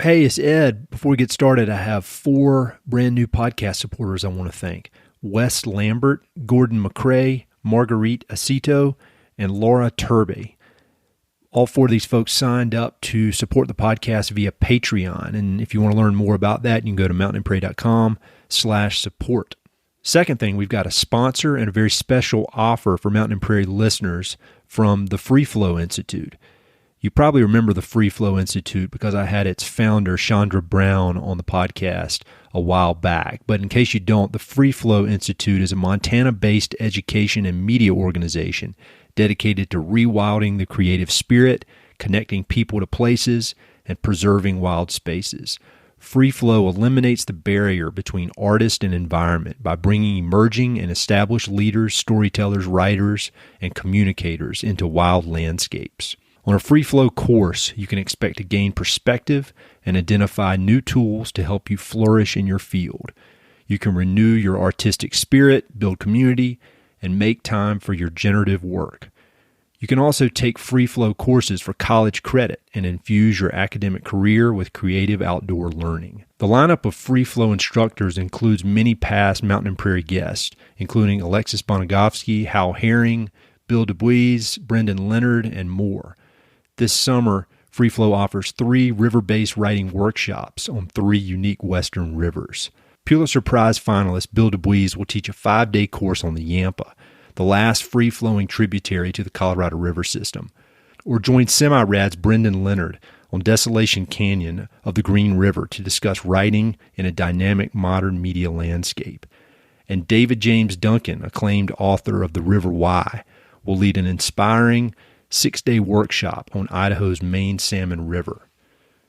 Hey, it's Ed. Before we get started, I have 4 brand new podcast supporters I want to thank. Wes Lambert, Gordon McCrae, Marguerite Acito, and Laura Turbe. All 4 of these folks signed up to support the podcast via Patreon. And if you want to learn more about that, you can go to mountainandprairie.com/support. Second thing, we've got a sponsor and a very special offer for Mountain and Prairie listeners from the Free Flow Institute. You probably remember the Free Flow Institute because I had its founder, Chandra Brown, on the podcast a while back. But in case you don't, the Free Flow Institute is a Montana-based education and media organization dedicated to rewilding the creative spirit, connecting people to places, and preserving wild spaces. Free Flow eliminates the barrier between artist and environment by bringing emerging and established leaders, storytellers, writers, and communicators into wild landscapes. On a Free Flow course, you can expect to gain perspective and identify new tools to help you flourish in your field. You can renew your artistic spirit, build community, and make time for your generative work. You can also take Free Flow courses for college credit and infuse your academic career with creative outdoor learning. The lineup of Free Flow instructors includes many past Mountain and Prairie guests, including Alexis Bonagovsky, Hal Herring, Bill DuBois, Brendan Leonard, and more. This summer, Free Flow offers 3 river-based writing workshops on 3 unique western rivers. Pulitzer Prize finalist Bill DuBois will teach a 5-day course on the Yampa, the last free-flowing tributary to the Colorado River system. Or join Semi-Rad's Brendan Leonard on Desolation Canyon of the Green River to discuss writing in a dynamic modern media landscape. And David James Duncan, acclaimed author of The River Why, will lead an inspiring 6-day workshop on Idaho's main salmon river.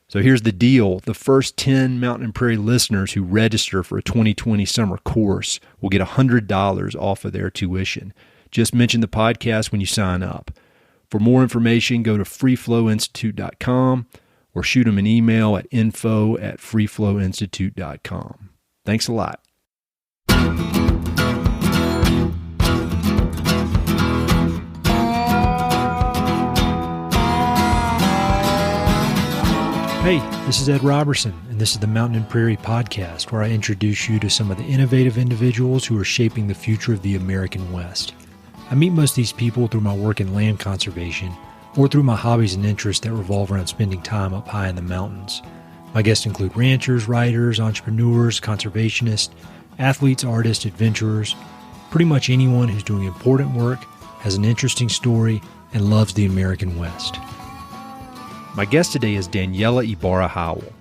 So here's the deal. The first 10 Mountain and Prairie listeners who register for a 2020 summer course will get $100 off of their tuition. Just mention the podcast when you sign up. For more information, go to freeflowinstitute.com or shoot them an email at info@freeflowinstitute.com. Thanks a lot. Hey, this is Ed Robertson, and this is the Mountain and Prairie Podcast, where I introduce you to some of the innovative individuals who are shaping the future of the American West. I meet most of these people through my work in land conservation or through my hobbies and interests that revolve around spending time up high in the mountains. My guests include ranchers, writers, entrepreneurs, conservationists, athletes, artists, adventurers, pretty much anyone who's doing important work, has an interesting story, and loves the American West. My guest today is Daniela Ibarra-Howell.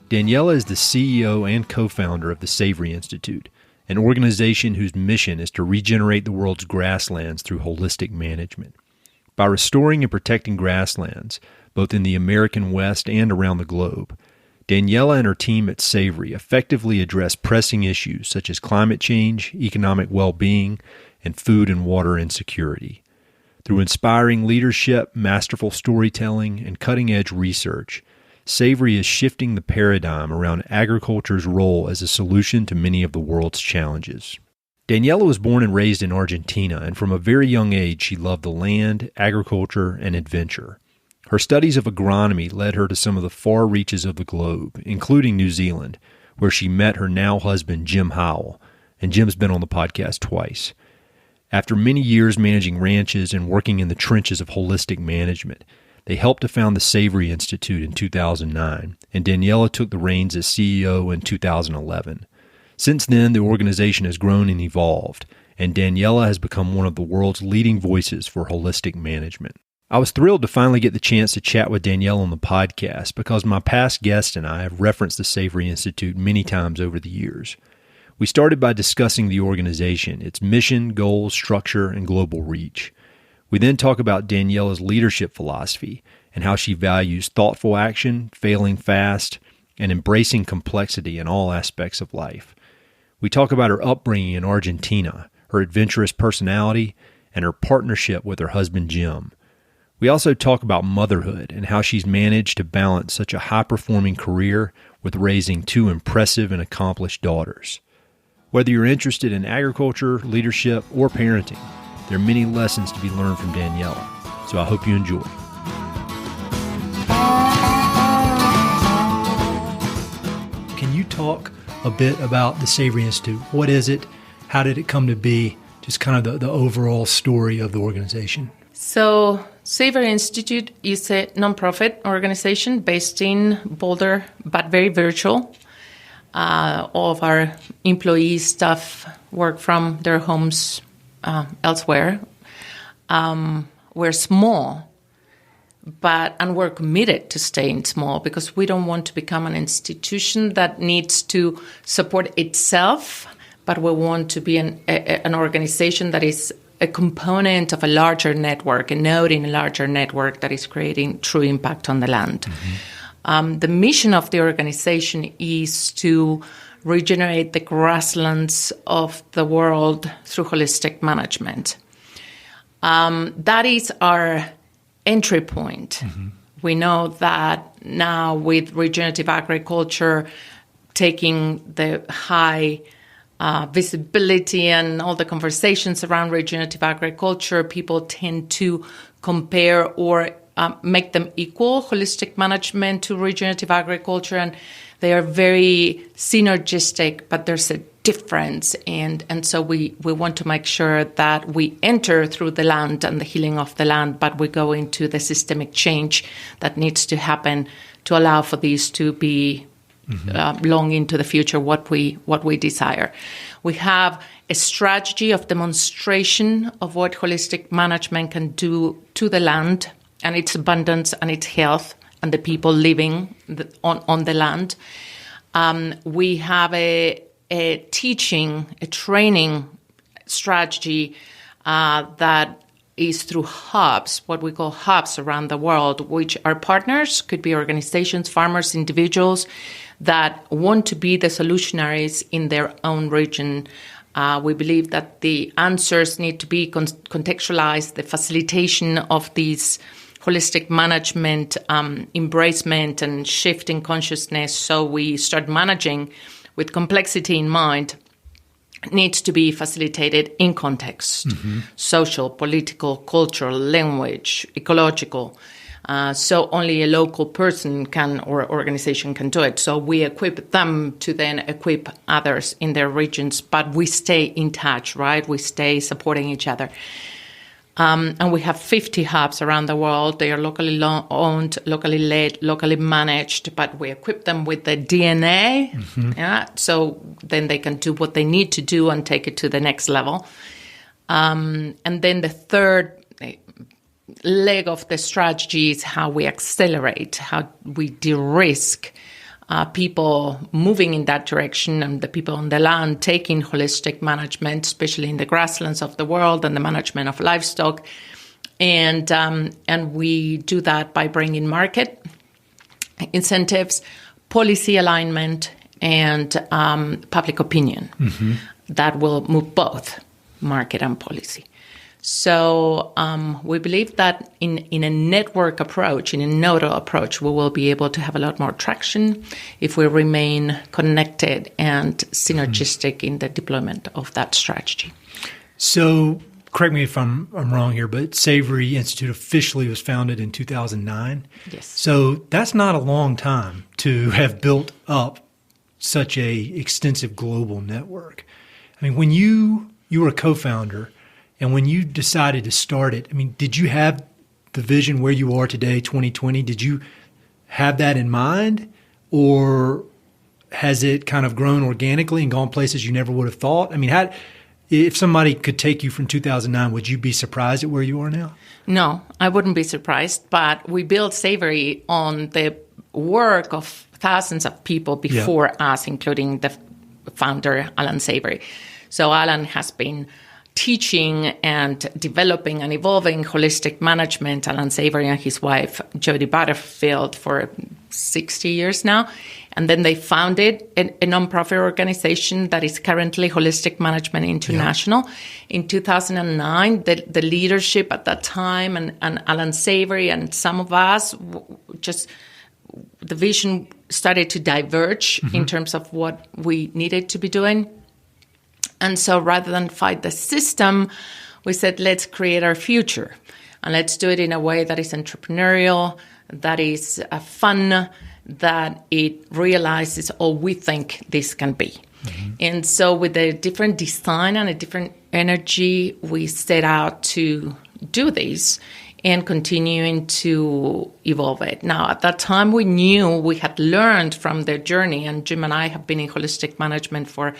Daniela is the CEO and co-founder of the Savory Institute, an organization whose mission is to regenerate the world's grasslands through holistic management. By restoring and protecting grasslands, both in the American West and around the globe, Daniela and her team at Savory effectively address pressing issues such as climate change, economic well-being, and food and water insecurity. Through inspiring leadership, masterful storytelling, and cutting-edge research, Savory is shifting the paradigm around agriculture's role as a solution to many of the world's challenges. Daniela was born and raised in Argentina, and from a very young age she loved the land, agriculture, and adventure. Her studies of agronomy led her to some of the far reaches of the globe, including New Zealand, where she met her now husband Jim Howell, and Jim's been on the podcast twice. After many years managing ranches and working in the trenches of holistic management, they helped to found the Savory Institute in 2009, and Daniela took the reins as CEO in 2011. Since then, the organization has grown and evolved, and Daniela has become one of the world's leading voices for holistic management. I was thrilled to finally get the chance to chat with Daniela on the podcast because my past guests and I have referenced the Savory Institute many times over the years. We started by discussing the organization, its mission, goals, structure, and global reach. We then talk about Daniela's leadership philosophy and how she values thoughtful action, failing fast, and embracing complexity in all aspects of life. We talk about her upbringing in Argentina, her adventurous personality, and her partnership with her husband Jim. We also talk about motherhood and how she's managed to balance such a high-performing career with raising 2 impressive and accomplished daughters. Whether you're interested in agriculture, leadership, or parenting, there are many lessons to be learned from Daniela, so I hope you enjoy. talk a bit about the Savory Institute? What is it? How did it come to be? Just kind of the overall story of the organization. So Savory Institute is a nonprofit organization based in Boulder, but very virtual. All of our employees, staff work from their homes elsewhere. We're small, and we're committed to staying small because we don't want to become an institution that needs to support itself, but we want to be an organization that is a component of a larger network, a node in a larger network that is creating true impact on the land. The mission of the organization is to regenerate the grasslands of the world through holistic management. That is our entry point. We know that now with regenerative agriculture taking the high visibility and all the conversations around regenerative agriculture, people tend to compare or make them equal, holistic management to regenerative agriculture, and they are very synergistic, but there's a difference. And so we want to make sure that we enter through the land and the healing of the land, but we go into the systemic change that needs to happen to allow for these to be long into the future, what we desire. We have a strategy of demonstration of what holistic management can do to the land and its abundance and its health and the people living on the land. We have a training strategy that is through hubs, what we call hubs around the world, which are partners, could be organizations, farmers, individuals that want to be the solutionaries in their own region. We believe that the answers need to be contextualized, the facilitation of these holistic management, embracement and shift in consciousness, so we start managing with complexity in mind, needs to be facilitated in context, social, political, cultural, language, ecological. So only a local person can or organization can do it. So we equip them to then equip others in their regions, but we stay in touch, right? We stay supporting each other. And we have 50 hubs around the world. They are locally owned, locally led, locally managed, but we equip them with the DNA. So then they can do what they need to do and take it to the next level. And then the third leg of the strategy is how we accelerate, how we de-risk people moving in that direction and the people on the land taking holistic management, especially in the grasslands of the world and the management of livestock. And we do that by bringing market incentives, policy alignment, and public opinion that will move both market and policy. So we believe that in a network approach, in a nodal approach, we will be able to have a lot more traction if we remain connected and synergistic in the deployment of that strategy. So correct me if I'm wrong here, but Savory Institute officially was founded in 2009. Yes. So that's not a long time to have built up such a extensive global network. I mean, when you were a co-founder, and when you decided to start it, I mean, did you have the vision where you are today, 2020? Did you have that in mind? Or has it kind of grown organically and gone places you never would have thought? I mean, if somebody could take you from 2009, would you be surprised at where you are now? No, I wouldn't be surprised. But we built Savory on the work of thousands of people before us, including the founder, Alan Savory. So Alan has been teaching and developing and evolving holistic management, Alan Savory and his wife, Jody Butterfield, for 60 years now. And then they founded a nonprofit organization that is currently Holistic Management International. Yeah. In 2009, the leadership at that time and Alan Savory and some of us, just the vision started to diverge in terms of what we needed to be doing. And so rather than fight the system, we said, let's create our future. And let's do it in a way that is entrepreneurial, that is fun, that it realizes, oh, we think this can be. And so with a different design and a different energy, we set out to do this and continuing to evolve it. Now, at that time, we knew we had learned from their journey, and Jim and I have been in holistic management for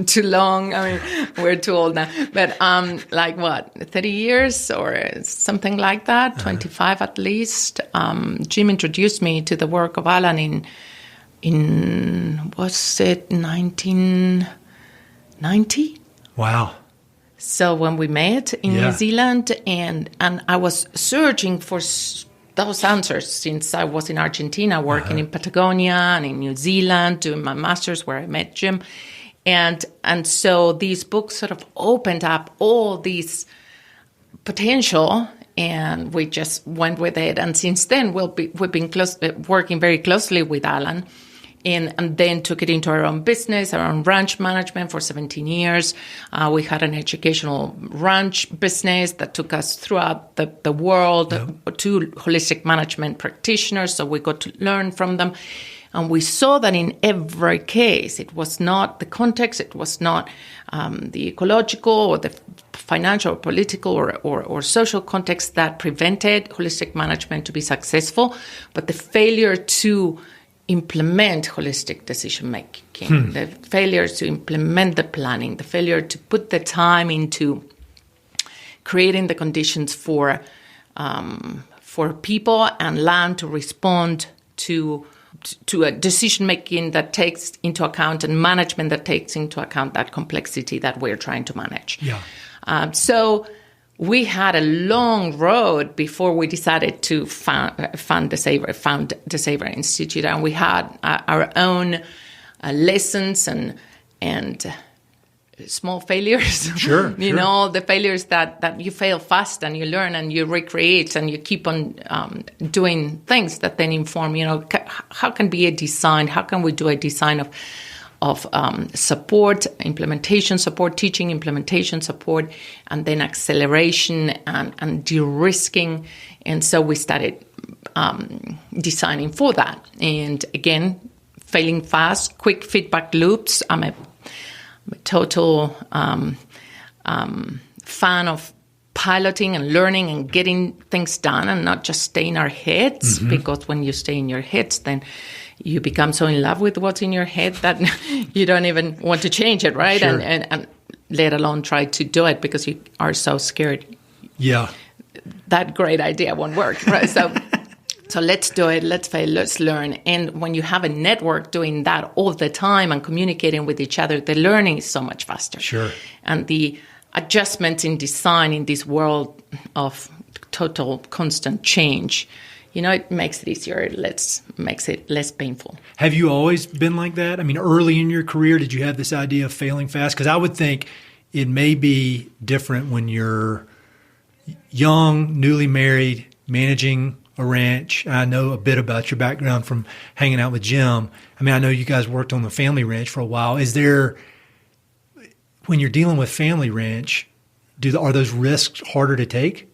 too long. I mean, we're too old now, but 30 years or something like that, 25 at least. Jim introduced me to the work of Alan in was it 1990? Wow. So when we met in New Zealand, and I was searching for those answers since I was in Argentina, working in Patagonia and in New Zealand, doing my master's where I met Jim. And so these books sort of opened up all these potential, and we just went with it. And since then, we've been working very closely with Alan. And then took it into our own business, our own ranch management for 17 years. We had an educational ranch business that took us throughout the world to holistic management practitioners, so we got to learn from them. And we saw that in every case, it was not the context, it was not the ecological or the financial or political or social context that prevented holistic management to be successful, but the failure to implement holistic decision-making, the failure to implement the planning, the failure to put the time into creating the conditions for people and land to respond to a decision-making that takes into account and management that takes into account that complexity that we're trying to manage. So we had a long road before we decided to found the Savory Institute, and we had our own lessons and small failures. Sure. You know, the failures that you fail fast and you learn and you recreate and you keep on doing things that then inform, you know, how can be a design, how can we do a design of support, implementation support, teaching implementation support, and then acceleration and de-risking. And so we started designing for that. And again, failing fast, quick feedback loops. I'm a total fan of piloting and learning and getting things done and not just stay in our heads, because when you stay in your heads, then you become so in love with what's in your head that you don't even want to change it, right? Sure. And let alone try to do it because you are so scared. Yeah. That great idea won't work, right? So let's do it, let's fail, let's learn. And when you have a network doing that all the time and communicating with each other, the learning is so much faster. Sure. And the adjustments in design in this world of total constant change, you know, it makes it easier. Makes it less painful. Have you always been like that? I mean, early in your career, did you have this idea of failing fast? Because I would think it may be different when you're young, newly married, managing a ranch. I know a bit about your background from hanging out with Jim. I mean, I know you guys worked on the family ranch for a while. Is there, when you're dealing with family ranch, are those risks harder to take?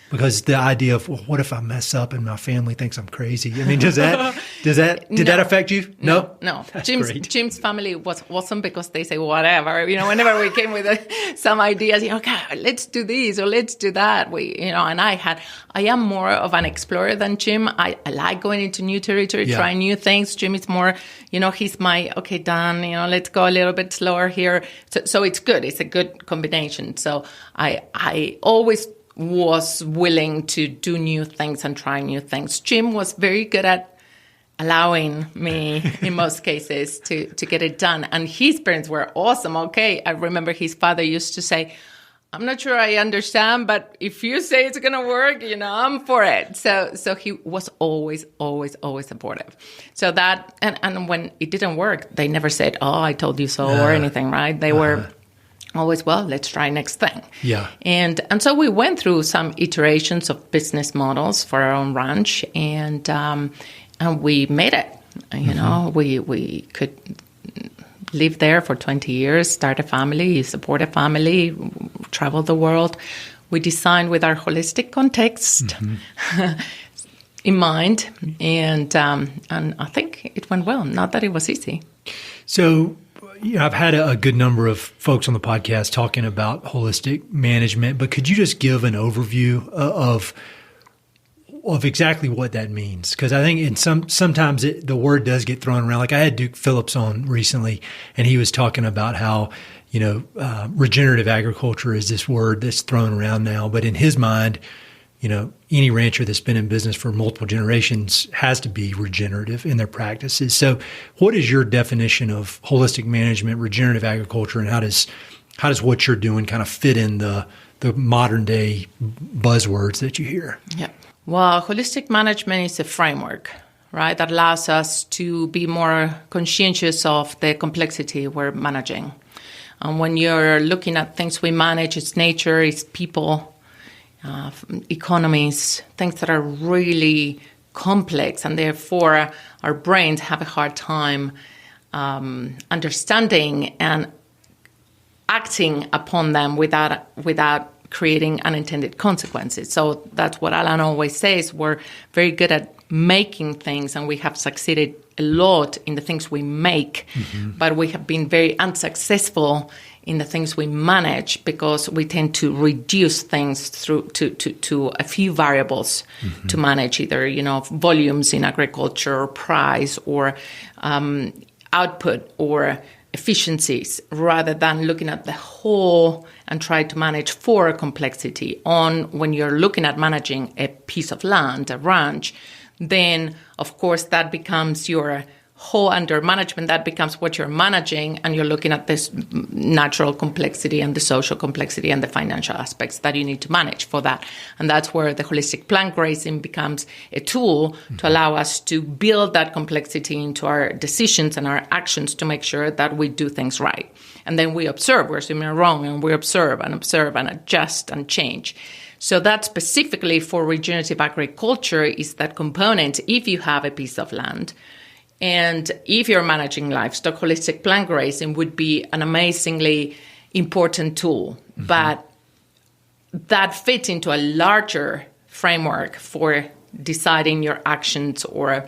Because the idea of, well, what if I mess up and my family thinks I'm crazy? I mean, did that affect you? No. Jim's family was awesome because they say whatever. You know, whenever we came with some ideas, you know, okay, let's do this or let's do that. And I am more of an explorer than Jim. I like going into new territory, trying new things. Jim is more, you know, he's my, okay, done, you know, let's go a little bit slower here. So it's good. It's a good combination. So I always was willing to do new things and try new things. Jim was very good at allowing me, in most cases, to get it done. And his parents were awesome. Okay, I remember his father used to say, I'm not sure I understand, but if you say it's going to work, you know, I'm for it. So he was always, always, always supportive. So that, and when it didn't work, they never said, oh, I told you so or anything, right? They were always, well, let's try next thing. Yeah. And so we went through some iterations of business models for our own ranch, and we made it. You know, we could live there for 20 years, start a family, support a family, travel the world. We designed with our holistic context. in mind, and I think it went well. Not that it was easy. So, I've had a good number of folks on the podcast talking about holistic management, but could you just give an overview of exactly what that means? Because I think sometimes the word does get thrown around. Like I had Duke Phillips on recently, and he was talking about how regenerative agriculture is this word that's thrown around now, but in his mind, any rancher that's been in business for multiple generations has to be regenerative in their practices. So what is your definition of holistic management, regenerative agriculture, and how does what you're doing kind of fit in the modern day buzzwords that you hear? Yeah. Well, holistic management is a framework, right, that allows us to be more conscientious of the complexity we're managing. And when you're looking at things we manage, it's nature, it's people, economies, things that are really complex, and therefore our brains have a hard time understanding and acting upon them without creating unintended consequences. So that's what Alan always says. We're very good at making things, and we have succeeded a lot in the things we make, but we have been very unsuccessful in the things we manage because we tend to reduce things through to a few variables to manage, either volumes in agriculture, or price, or output, or efficiencies, rather than looking at the whole and try to manage for complexity. When you're looking at managing a piece of land, a ranch, then of course that becomes your whole under management. That becomes what you're managing, and you're looking at this natural complexity and the social complexity and the financial aspects that you need to manage for that. And that's where the holistic plant grazing becomes a tool to allow us to build that complexity into our decisions and our actions to make sure that we do things right. And then we observe where things are wrong, and we observe and adjust and change. So that specifically for regenerative agriculture is that component. If you have a piece of land, and if you're managing livestock, holistic plant grazing would be an amazingly important tool. But that fits into a larger framework for deciding your actions or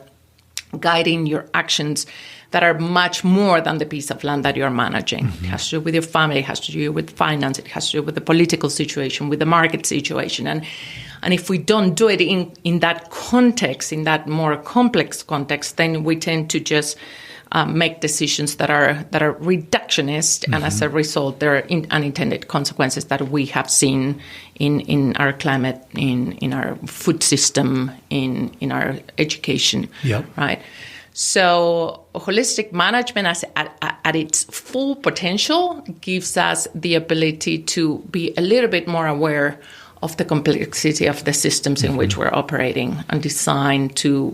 guiding your actions that are much more than the piece of land that you're managing. It has to do with your family, it has to do with finance, it has to do with the political situation, with the market situation. And if we don't do it in that context, in that more complex context, then we tend to just make decisions that are reductionist, and as a result, there are unintended consequences that we have seen in our climate, in our food system, in our education, right? So holistic management at its full potential gives us the ability to be a little bit more aware of the complexity of the systems in which we're operating, and designed to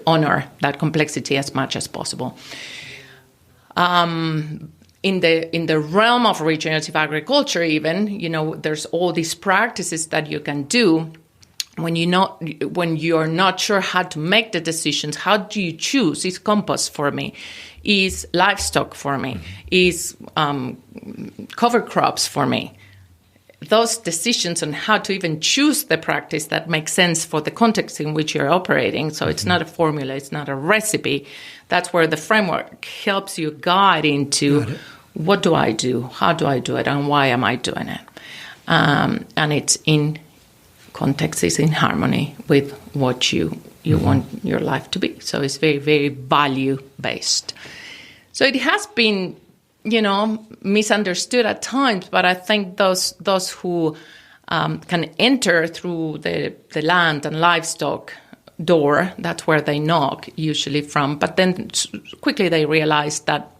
honor that complexity as much as possible. In the realm of regenerative agriculture, even, there's all these practices that you can do when you're not sure how to make the decisions. How do you choose? Is compost for me? Is livestock for me? Is cover crops for me? Those decisions on how to even choose the practice that makes sense for the context in which you're operating. So it's not a formula, it's not a recipe. That's where the framework helps you guide into what do I do, how do I do it, and why am I doing it? And it's in context, it's in harmony with what you want your life to be. So it's very, very value-based. So it has been misunderstood at times, but I think those who can enter through the land and livestock door, that's where they knock usually from. But then quickly they realize that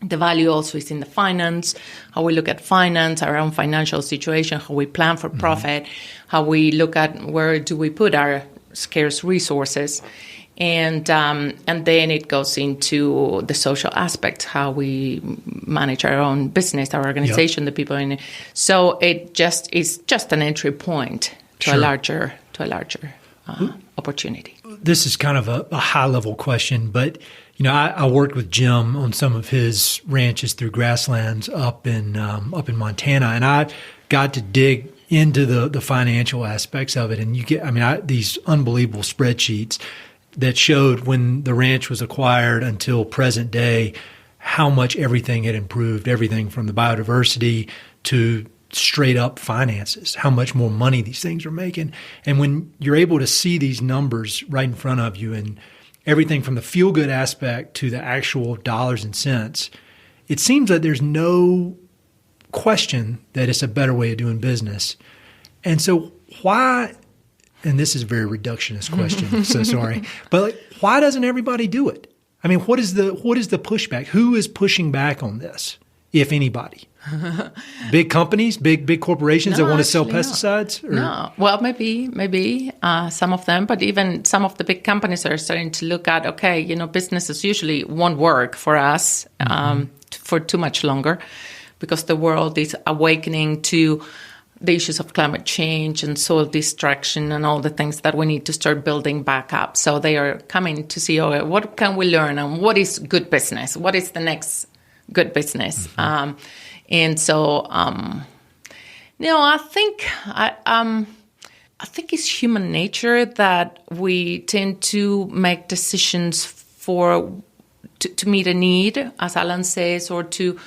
the value also is in the finance, how we look at finance, our own financial situation, how we plan for profit, how we look at where do we put our scarce resources. And then it goes into the social aspect, how we manage our own business, our organization, the people in it. So it is just an entry point to a larger opportunity. This is kind of a high level question, but I worked with Jim on some of his ranches through grasslands up in Montana, and I got to dig into the financial aspects of it, and you get, these unbelievable spreadsheets that showed when the ranch was acquired until present day, how much everything had improved, everything from the biodiversity to straight up finances, how much more money these things are making. And when you're able to see these numbers right in front of you and everything from the feel good aspect to the actual dollars and cents, it seems that there's no question that it's a better way of doing business. And so why, and this is a very reductionist question, so sorry, but why doesn't everybody do it? I mean, what is the pushback? Who is pushing back on this, if anybody? Big companies, big corporations that want to sell pesticides? No. Well, maybe some of them, but even some of the big companies are starting to look at, okay, businesses usually won't work for us for too much longer because the world is awakening to the issues of climate change and soil destruction and all the things that we need to start building back up. So they are coming to see, okay, what can we learn and what is good business? What is the next good business? And so, I think it's human nature that we tend to make decisions to meet a need, as Alan says, or to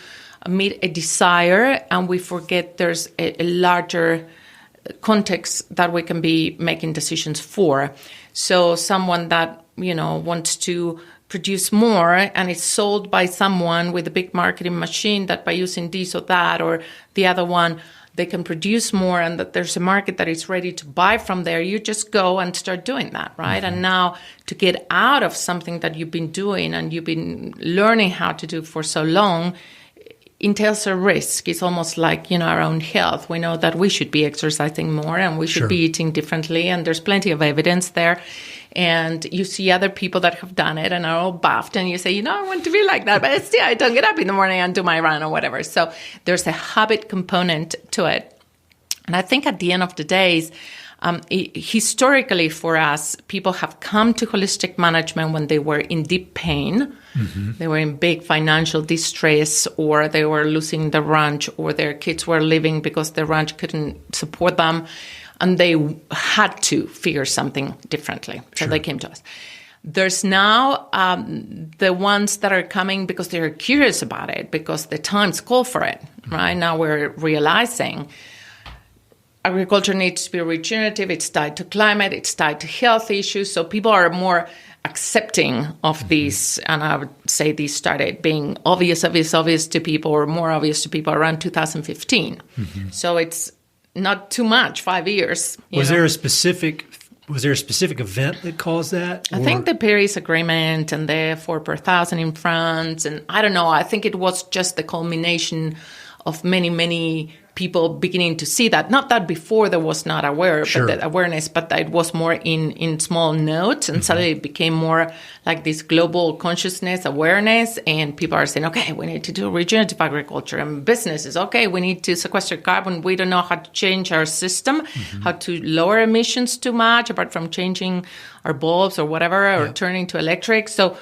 meet a desire, and we forget there's a larger context that we can be making decisions for. So someone that, wants to produce more and it's sold by someone with a big marketing machine that by using this or that or the other one, they can produce more and that there's a market that is ready to buy from there, you just go and start doing that, right? And now to get out of something that you've been doing and you've been learning how to do for so long entails a risk. It's almost like, our own health. We know that we should be exercising more and we should be eating differently. And there's plenty of evidence there. And you see other people that have done it and are all buffed and you say, I want to be like that, but still I don't get up in the morning and do my run or whatever. So there's a habit component to it. And I think at the end of the day, historically for us, people have come to holistic management when they were in deep pain. They were in big financial distress, or they were losing the ranch, or their kids were leaving because the ranch couldn't support them. And they had to figure something differently. So they came to us. There's now the ones that are coming because they're curious about it, because the times call for it. Right now we're realizing agriculture needs to be regenerative. It's tied to climate. It's tied to health issues. So people are more accepting of these. And I would say these started being obvious to people, or more obvious to people around 2015. So it's not too much, 5 years. Was there a specific event that caused that? I think the Paris Agreement and the 4 per thousand in France. And I don't know, I think it was just the culmination of many, many people beginning to see that. Not that before there was not but that awareness, but that it was more in small notes. And suddenly it became more like this global consciousness, awareness. And people are saying, okay, we need to do regenerative agriculture. And businesses, okay, we need to sequester carbon. We don't know how to change our system, how to lower emissions too much, apart from changing our bulbs or whatever, or turning to electric. So,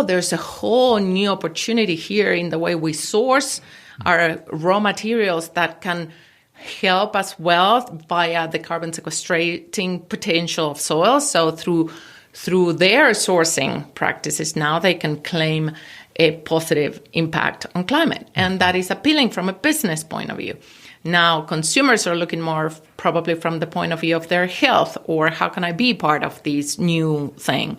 there's a whole new opportunity here in the way we source our raw materials that can help as well via the carbon sequestrating potential of soil. So through their sourcing practices, now they can claim a positive impact on climate. And that is appealing from a business point of view. Now, consumers are looking more probably from the point of view of their health, or how can I be part of this new thing?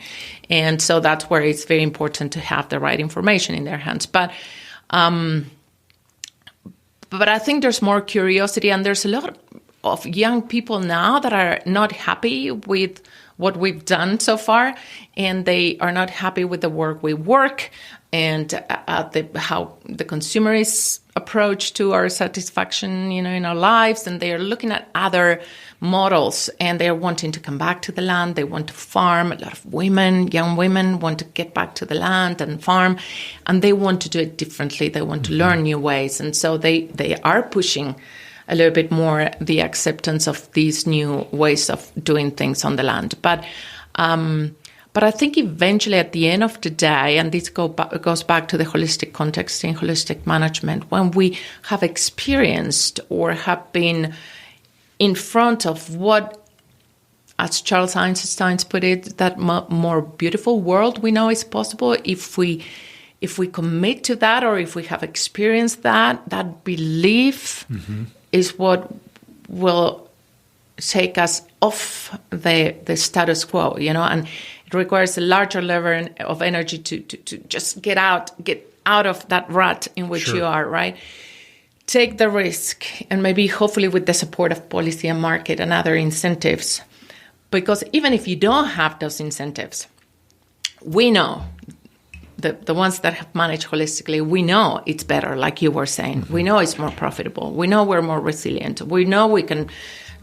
And so that's where it's very important to have the right information in their hands. But I think there's more curiosity, and there's a lot of young people now that are not happy with what we've done so far, and they are not happy with the work we work and how the consumer is approach to our satisfaction, in our lives. And they are looking at other models, and they are wanting to come back to the land. They want to farm. A lot of young women want to get back to the land and farm, and they want to do it differently. They want to learn new ways. And so they are pushing a little bit more the acceptance of these new ways of doing things on the land. But I think eventually at the end of the day, and this goes back to the holistic context in holistic management, when we have experienced or have been in front of what, as Charles Einstein put it, that more beautiful world we know is possible if we commit to that, or if we have experienced that belief is what will take us off the status quo, and it requires a larger level of energy to just get out of that rut in which you are, right? Take the risk, and maybe hopefully with the support of policy and market and other incentives. Because even if you don't have those incentives, we know, the ones that have managed holistically, we know it's better, like you were saying. We know it's more profitable. We know we're more resilient. We know we can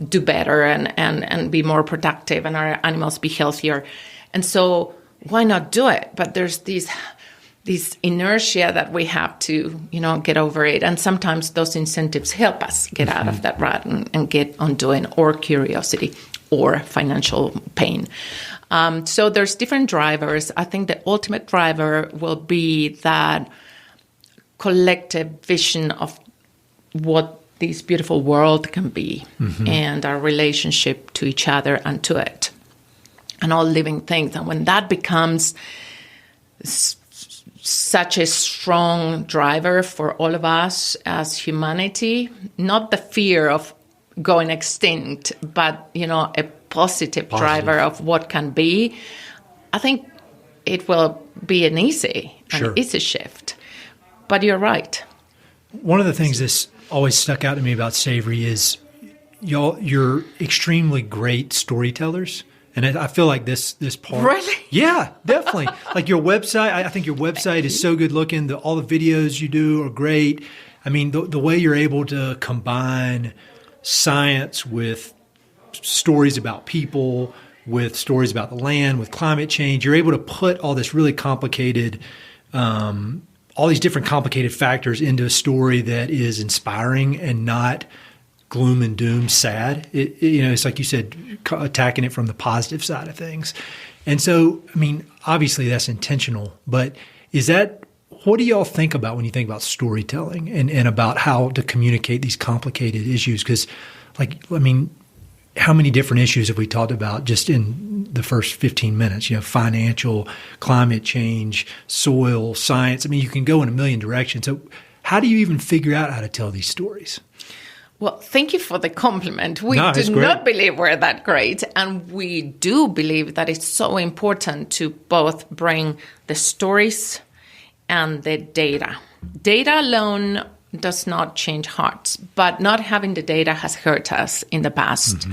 do better and be more productive, and our animals be healthier. And so why not do it? But there's this inertia that we have to, get over it. And sometimes those incentives help us get out of that rut and get on doing, or curiosity, or financial pain. So there's different drivers. I think the ultimate driver will be that collective vision of what this beautiful world can be, and our relationship to each other and to it, and all living things. And when that becomes such a strong driver for all of us as humanity, not the fear of going extinct, but, a positive driver of what can be, I think it will be an easy shift. But you're right. One of the things that's always stuck out to me about Savory is you're extremely great storytellers. And I feel like this part. Really? Yeah, definitely. Like your website, I think your website is so good looking. All the videos you do are great. I mean, the way you're able to combine science with stories about people, with stories about the land, with climate change, you're able to put all this really complicated, all these different complicated factors into a story that is inspiring and not gloom and doom, sad. It's like you said, attacking it from the positive side of things. And so, I mean, obviously that's intentional, but what do y'all think about when you think about storytelling and about how to communicate these complicated issues? Because, how many different issues have we talked about just in the first 15 minutes? Financial, climate change, soil, science. I mean, you can go in a million directions. So how do you even figure out how to tell these stories? Well, thank you for the compliment. We do not believe we're that great. And we do believe that it's so important to both bring the stories and the data. Data alone does not change hearts, but not having the data has hurt us in the past.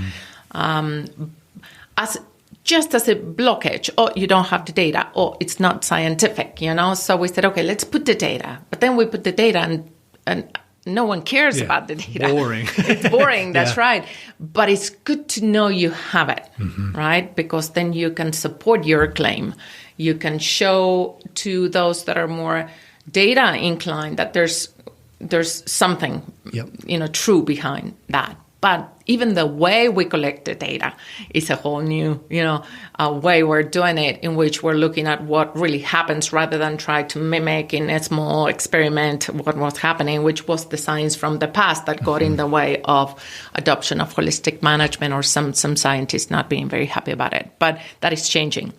As a blockage. Oh, you don't have the data. Oh, it's not scientific, So we said, okay, let's put the data. But then we put the data and no one cares about the data. Boring. It's boring, that's right. But it's good to know you have it, right? Because then you can support your claim. You can show to those that are more data inclined that there's something, true behind that. But even the way we collect the data is a whole new, way we're doing it, in which we're looking at what really happens rather than try to mimic in a small experiment what was happening, which was the science from the past that got in the way of adoption of holistic management, or some scientists not being very happy about it. But that is changing.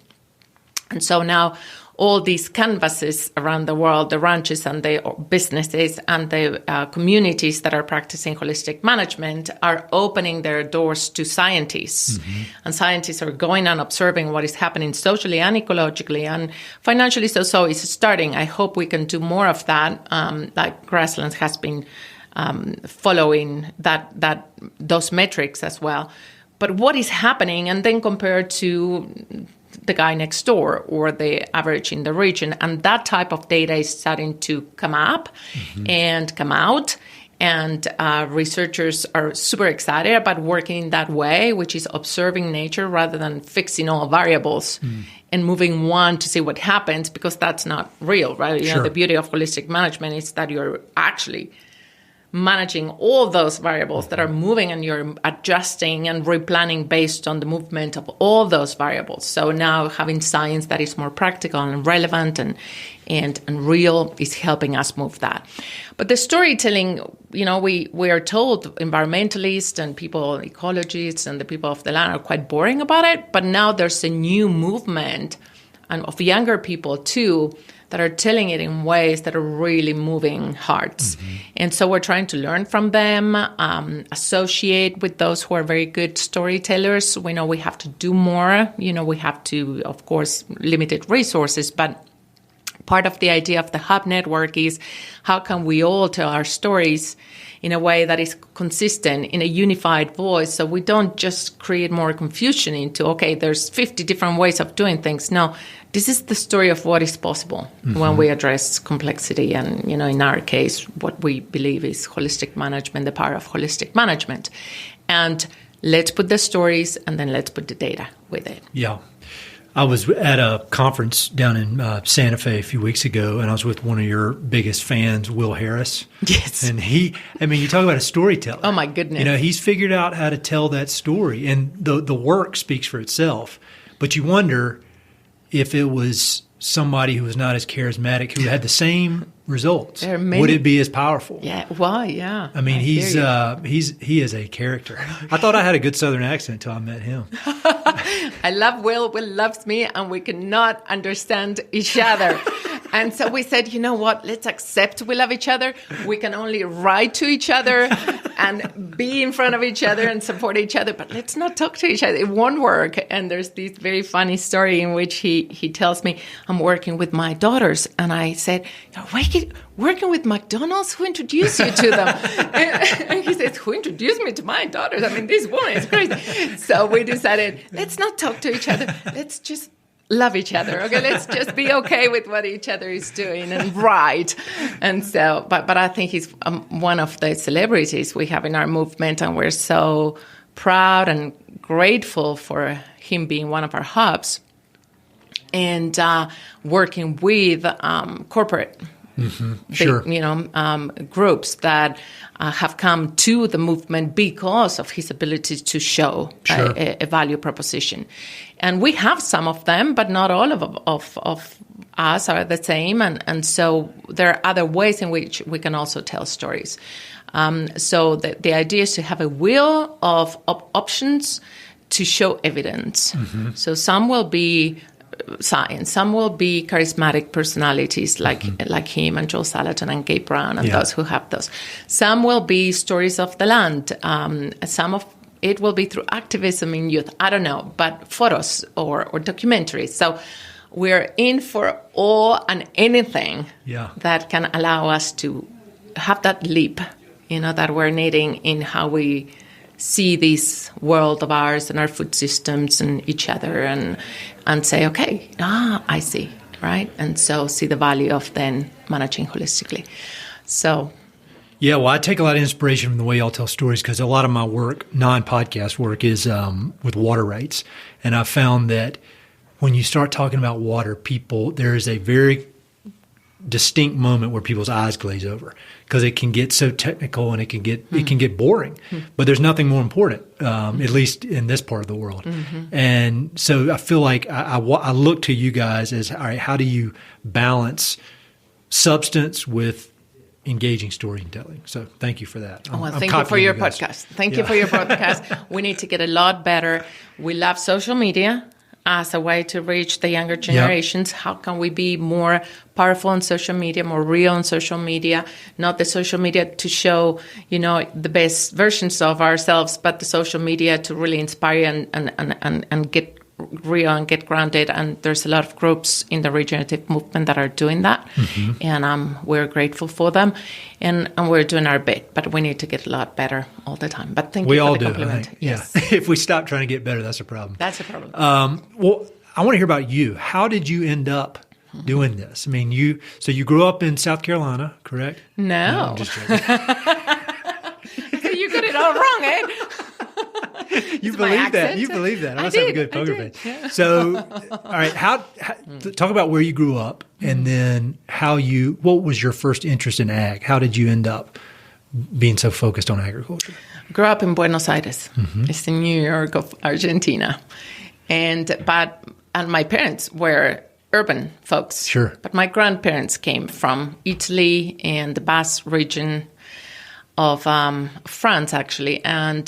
And so now all these canvases around the world, the ranches and the businesses and the communities that are practicing holistic management are opening their doors to scientists. And scientists are going and observing what is happening socially and ecologically and financially. So it's starting. I hope we can do more of that, like Grasslands has been following those metrics as well. But what is happening, and then compared to the guy next door or the average in the region. And that type of data is starting to come up and come out. And researchers are super excited about working in that way, which is observing nature rather than fixing all variables and moving one to see what happens, because that's not real, right? The beauty of holistic management is that you're actually managing all those variables that are moving, and you're adjusting and replanning based on the movement of all those variables. So now having science that is more practical and relevant and real is helping us move that. But the storytelling, we are told environmentalists and people, ecologists and the people of the land are quite boring about it. But now there's a new movement and of younger people too that are telling it in ways that are really moving hearts. Mm-hmm. And so we're trying to learn from them, associate with those who are very good storytellers. We know we have to do more. We have to, of course, limited resources, but part of the idea of the Hub Network is how can we all tell our stories in a way that is consistent, in a unified voice, so we don't just create more confusion into, okay, there's 50 different ways of doing things. No, this is the story of what is possible when we address complexity and, in our case, what we believe is holistic management, the power of holistic management. And let's put the stories and then let's put the data with it. Yeah. I was at a conference down in Santa Fe a few weeks ago, and I was with one of your biggest fans, Will Harris. Yes. And you talk about a storyteller. Oh, my goodness. He's figured out how to tell that story, and the work speaks for itself. But you wonder if it was somebody who was not as charismatic, who had the same results, would it be as powerful? Yeah. Why? Yeah. He is a character. I thought I had a good Southern accent until I met him. I love Will. Will loves me, and we cannot understand each other. And so we said, you know what? Let's accept we love each other. We can only write to each other and be in front of each other and support each other, but let's not talk to each other. It won't work. And there's this very funny story in which he tells me, I'm working with my daughters. And I said, you're working with McDonald's? Who introduced you to them? And he says, who introduced me to my daughters? This woman is crazy. So we decided, let's not talk to each other. Let's just love each other. Okay, let's just be okay with what each other is doing and right. And so, but I think he's one of the celebrities we have in our movement, and we're so proud and grateful for him being one of our hubs and working with corporate. Sure. Groups that have come to the movement because of his ability to show a value proposition. And we have some of them, but not all of us are the same. And so there are other ways in which we can also tell stories. So the idea is to have a wheel of options to show evidence. Mm-hmm. So some will be science, some will be charismatic personalities like him and Joel Salatin and Gabe Brown and those who have those. Some will be stories of the land. Some of it will be through activism in youth. I don't know, but photos or documentaries. So we're in for all and anything that can allow us to have that leap, that we're needing in how we see this world of ours and our food systems and each other and say, okay, I see, right? And so see the value of then managing holistically. So... Yeah, well, I take a lot of inspiration from the way y'all tell stories because a lot of my work, non-podcast work, is with water rights. And I found that when you start talking about water, there is a very distinct moment where people's eyes glaze over because it can get so technical and it can get boring. But there's nothing more important, at least in this part of the world. And so I feel like I look to you guys as, all right, how do you balance substance with engaging storytelling? So thank you for that. Thank you for your podcast. Thank you for your podcast. We need to get a lot better. We love social media as a way to reach the younger generations. How can we be more powerful on social media, more real on social media? Not the social media to show, the best versions of ourselves, but the social media to really inspire and get real and get grounded. And there's a lot of groups in the regenerative movement that are doing that. And we're grateful for them. And we're doing our bit, but we need to get a lot better all the time. But thank you for the compliment. Yes. If we stop trying to get better, that's a problem. That's a problem. Well, I want to hear about you. How did you end up doing this? You grew up in South Carolina, correct? No. I'm just joking. You got it all wrong, eh? You believe that. You believe that. I must have a good poker face. Yeah. So, all right, talk about where you grew up and then what was your first interest in ag? How did you end up being so focused on agriculture? Grew up in Buenos Aires. It's the New York of Argentina. And my parents were urban folks. Sure. But my grandparents came from Italy and the Basque region of France, actually. And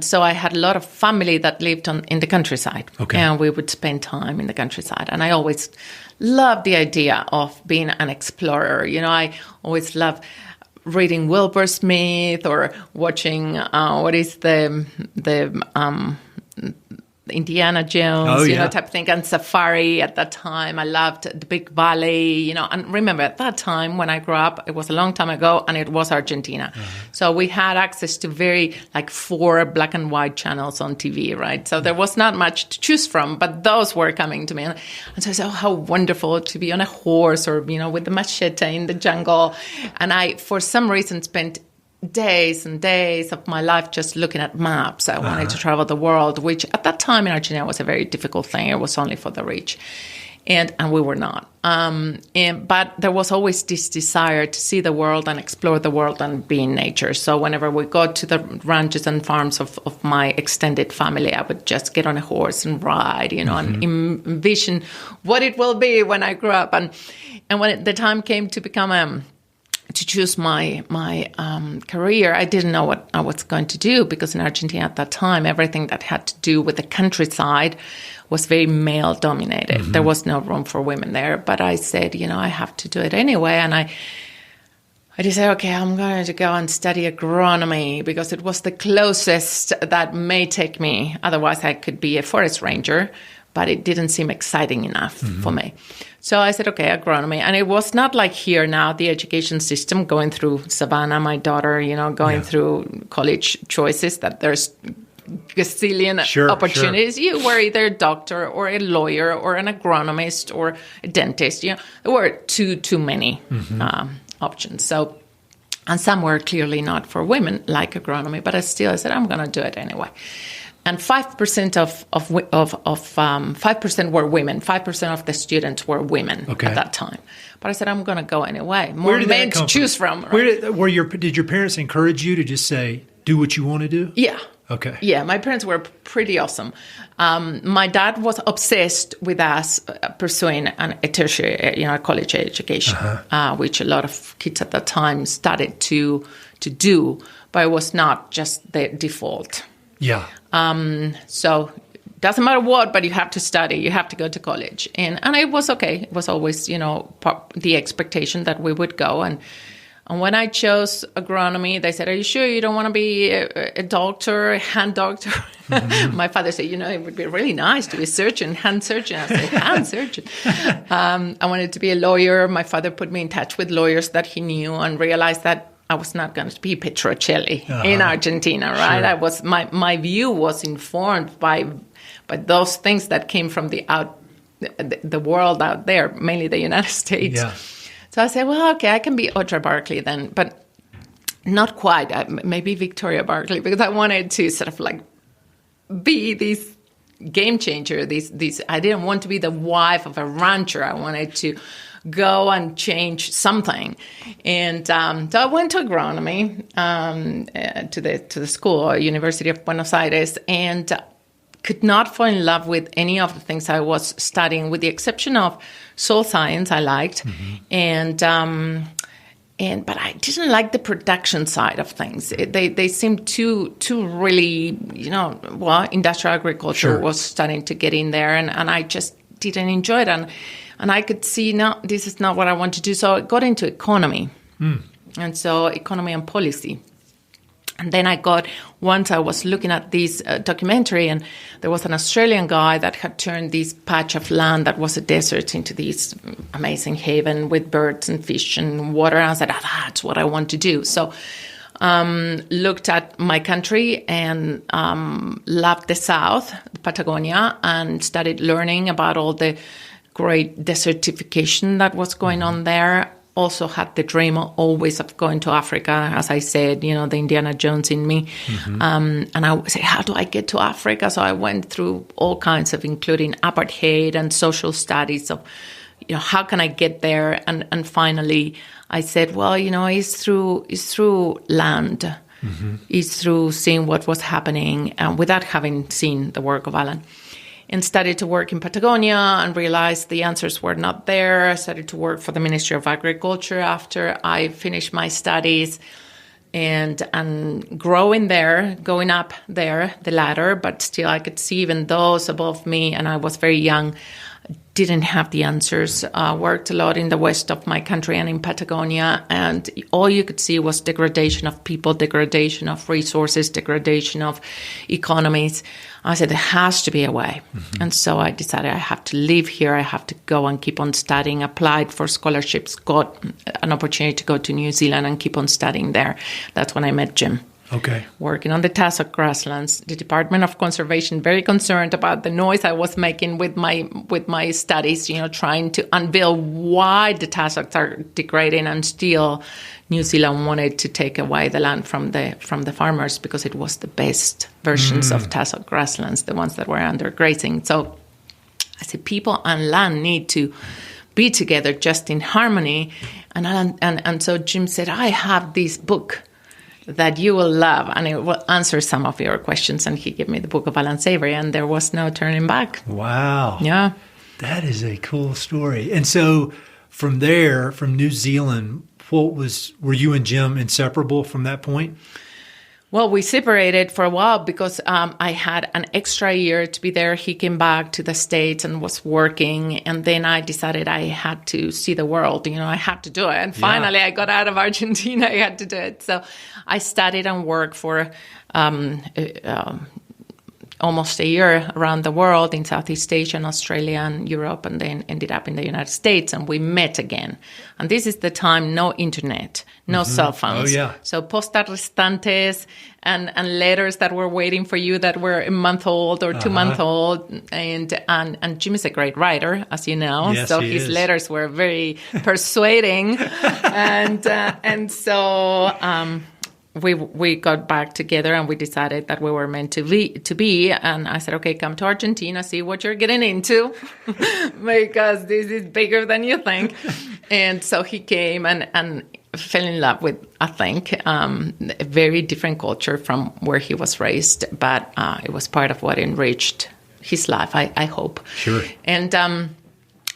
so I had a lot of family that lived in the countryside. Okay. And we would spend time in the countryside. And I always loved the idea of being an explorer. I always loved reading Wilbur Smith or watching Indiana Jones, type of thing, and Safari at that time. I loved the Big Valley, and remember at that time when I grew up, it was a long time ago, and it was Argentina. So we had access to 4 black and white channels on TV, right? So there was not much to choose from, but those were coming to me. And so I said, how wonderful to be on a horse or, with the machete in the jungle. And I, for some reason, spent days and days of my life just looking at maps. I wanted to travel the world, which at that time in Argentina was a very difficult thing. It was only for the rich. And we were not. But there was always this desire to see the world and explore the world and be in nature. So whenever we go to the ranches and farms of my extended family, I would just get on a horse and ride, and envision what it will be when I grow up. And when the time came to become to choose my career, I didn't know what I was going to do, because in Argentina at that time, everything that had to do with the countryside was very male-dominated. There was no room for women there. But I said, I have to do it anyway. And I decided, okay, I'm going to go and study agronomy, because it was the closest that may take me. Otherwise, I could be a forest ranger. But it didn't seem exciting enough for me. So I said, okay, agronomy. And it was not like here now, the education system, going through Savannah, my daughter, going through college choices, that there's gazillion opportunities. Sure. You were either a doctor or a lawyer or an agronomist or a dentist. There were too many options. So, and some were clearly not for women, like agronomy. But I said, I'm going to do it anyway. And 5% of 5% were women. 5% of the students were women at that time. But I said, I'm going to go anyway. More men to choose from. Right? Did your parents encourage you to just say, do what you want to do? Yeah. Okay. Yeah, my parents were pretty awesome. My dad was obsessed with us pursuing a tertiary, a college education, which a lot of kids at that time started to do, but it was not just the default. Yeah. So doesn't matter what, but you have to study. You have to go to college. And it was okay. It was always, the expectation that we would go. And when I chose agronomy, they said, are you sure you don't want to be a doctor, a hand doctor? My father said, it would be really nice to be a surgeon, hand surgeon. I said, hand surgeon. I wanted to be a lawyer. My father put me in touch with lawyers that he knew and realized that I was not going to be Petrocelli in Argentina, right? Sure. I was my view was informed by those things that came from the world out there, mainly the United States. Yeah. So I said, well, okay, I can be Audra Barkley then, but not quite. Maybe Victoria Barkley, because I wanted to sort of be this game changer. These I didn't want to be the wife of a rancher. I wanted to go and change something. And so I went to agronomy to the school, University of Buenos Aires, and could not fall in love with any of the things I was studying, with the exception of soil science I liked. But I didn't like the production side of things. They seemed too really, industrial agriculture was starting to get in there, and I just didn't enjoy it. And I could see, no, this is not what I want to do. So I got into economy. And so economy and policy. And then once I was looking at this documentary, and there was an Australian guy that had turned this patch of land that was a desert into this amazing haven with birds and fish and water. And I said, that's what I want to do. So looked at my country and loved the South, Patagonia, and started learning about all the great desertification that was going on there. Also had the dream always of going to Africa, as I said, the Indiana Jones in me. And I said, how do I get to Africa? So I went through all kinds of, including apartheid and social studies of how can I get there? And finally, I said, well, it's through land. Mm-hmm. It's through seeing what was happening without having seen the work of Alan. And started to work in Patagonia and realized the answers were not there. I started to work for the Ministry of Agriculture after I finished my studies. And growing there, going up there, the ladder, but still I could see even those above me, and I was very young, didn't have the answers. Worked a lot in the west of my country and in Patagonia, and all you could see was degradation of people, degradation of resources, degradation of economies. I said, there has to be a way. Mm-hmm. And so I decided I have to live here. I have to go and keep on studying, applied for scholarships, got an opportunity to go to New Zealand and keep on studying there. That's when I met Jim. Okay. Working on the tussock grasslands, the Department of Conservation, very concerned about the noise I was making with my studies, trying to unveil why the tussocks are degrading, and still New Zealand wanted to take away the land from the farmers because it was the best versions of tussock grasslands, the ones that were under grazing. So I said, people and land need to be together just in harmony. And so Jim said, I have this book that you will love, and it will answer some of your questions. And he gave me the book of Alan Savory, and there was no turning back. Wow. Yeah. That is a cool story. And so from there, from New Zealand, were you and Jim inseparable from that point? Well, we separated for a while because I had an extra year to be there. He came back to the States and was working. And then I decided I had to see the world. I had to do it. And finally, I got out of Argentina. I had to do it. So I studied and worked for almost a year around the world in Southeast Asia and Australia and Europe, and then ended up in the United States, and we met again. And this is the time, no internet, no cell phones. Oh, yeah. So postas restantes and letters that were waiting for you that were a month old or 2 months old. And Jim is a great writer, as you know. Yes, so he his is. letters were very persuading. and so we got back together and we decided that we were meant to be. And I said, okay, come to Argentina, see what you're getting into, because this is bigger than you think. And so he came and fell in love with, I think, a very different culture from where he was raised. But it was part of what enriched his life, I hope. Sure.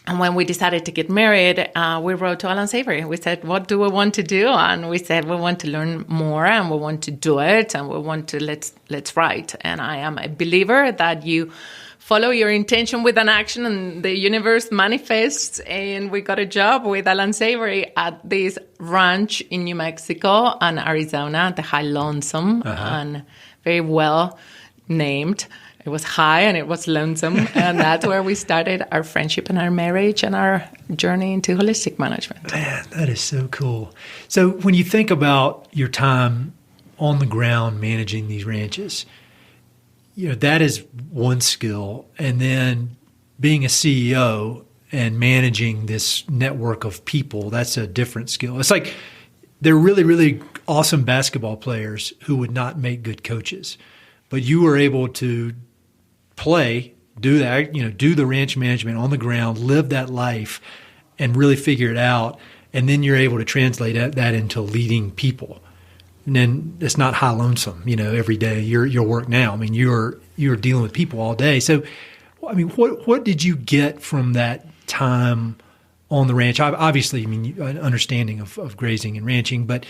And when we decided to get married, we wrote to Alan Savory. We said, what do we want to do? And we said, we want to learn more, and we want to do it, and we want to let's write. And I am a believer that you follow your intention with an action, and the universe manifests. And we got a job with Alan Savory at this ranch in New Mexico and Arizona, the High Lonesome, and very well named. It was high and it was lonesome, and that's where we started our friendship and our marriage and our journey into holistic management. Man, that is so cool. So when you think about your time on the ground managing these ranches, that is one skill. And then being a CEO and managing this network of people, that's a different skill. It's like they're really, really awesome basketball players who would not make good coaches. But you were able to do that, do the ranch management on the ground, live that life, and really figure it out. And then you're able to translate that into leading people. And then it's not high lonesome, every day. Your work now. I mean, you're dealing with people all day. So, I mean, what did you get from that time on the ranch? Obviously, I mean, an understanding of grazing and ranching, but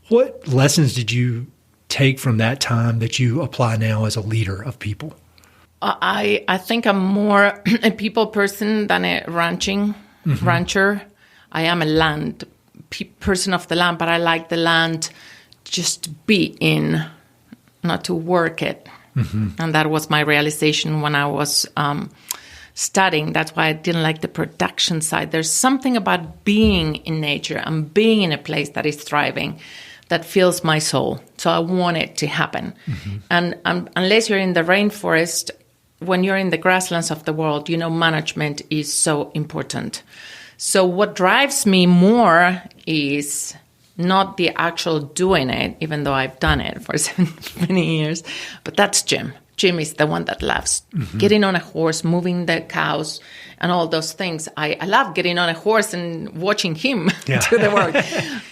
what lessons did you take from that time that you apply now as a leader of people? I think I'm more a people person than a rancher. I am a land person of the land, but I like the land just to be in, not to work it. Mm-hmm. And that was my realization when I was studying. That's why I didn't like the production side. There's something about being in nature and being in a place that is thriving that fills my soul. So I want it to happen. Mm-hmm. And unless you're in the rainforest, when you're in the grasslands of the world, management is so important. So what drives me more is not the actual doing it, even though I've done it for so many years, but that's Jim. Jim is the one that loves getting on a horse, moving the cows, and all those things. I love getting on a horse and watching him do the work.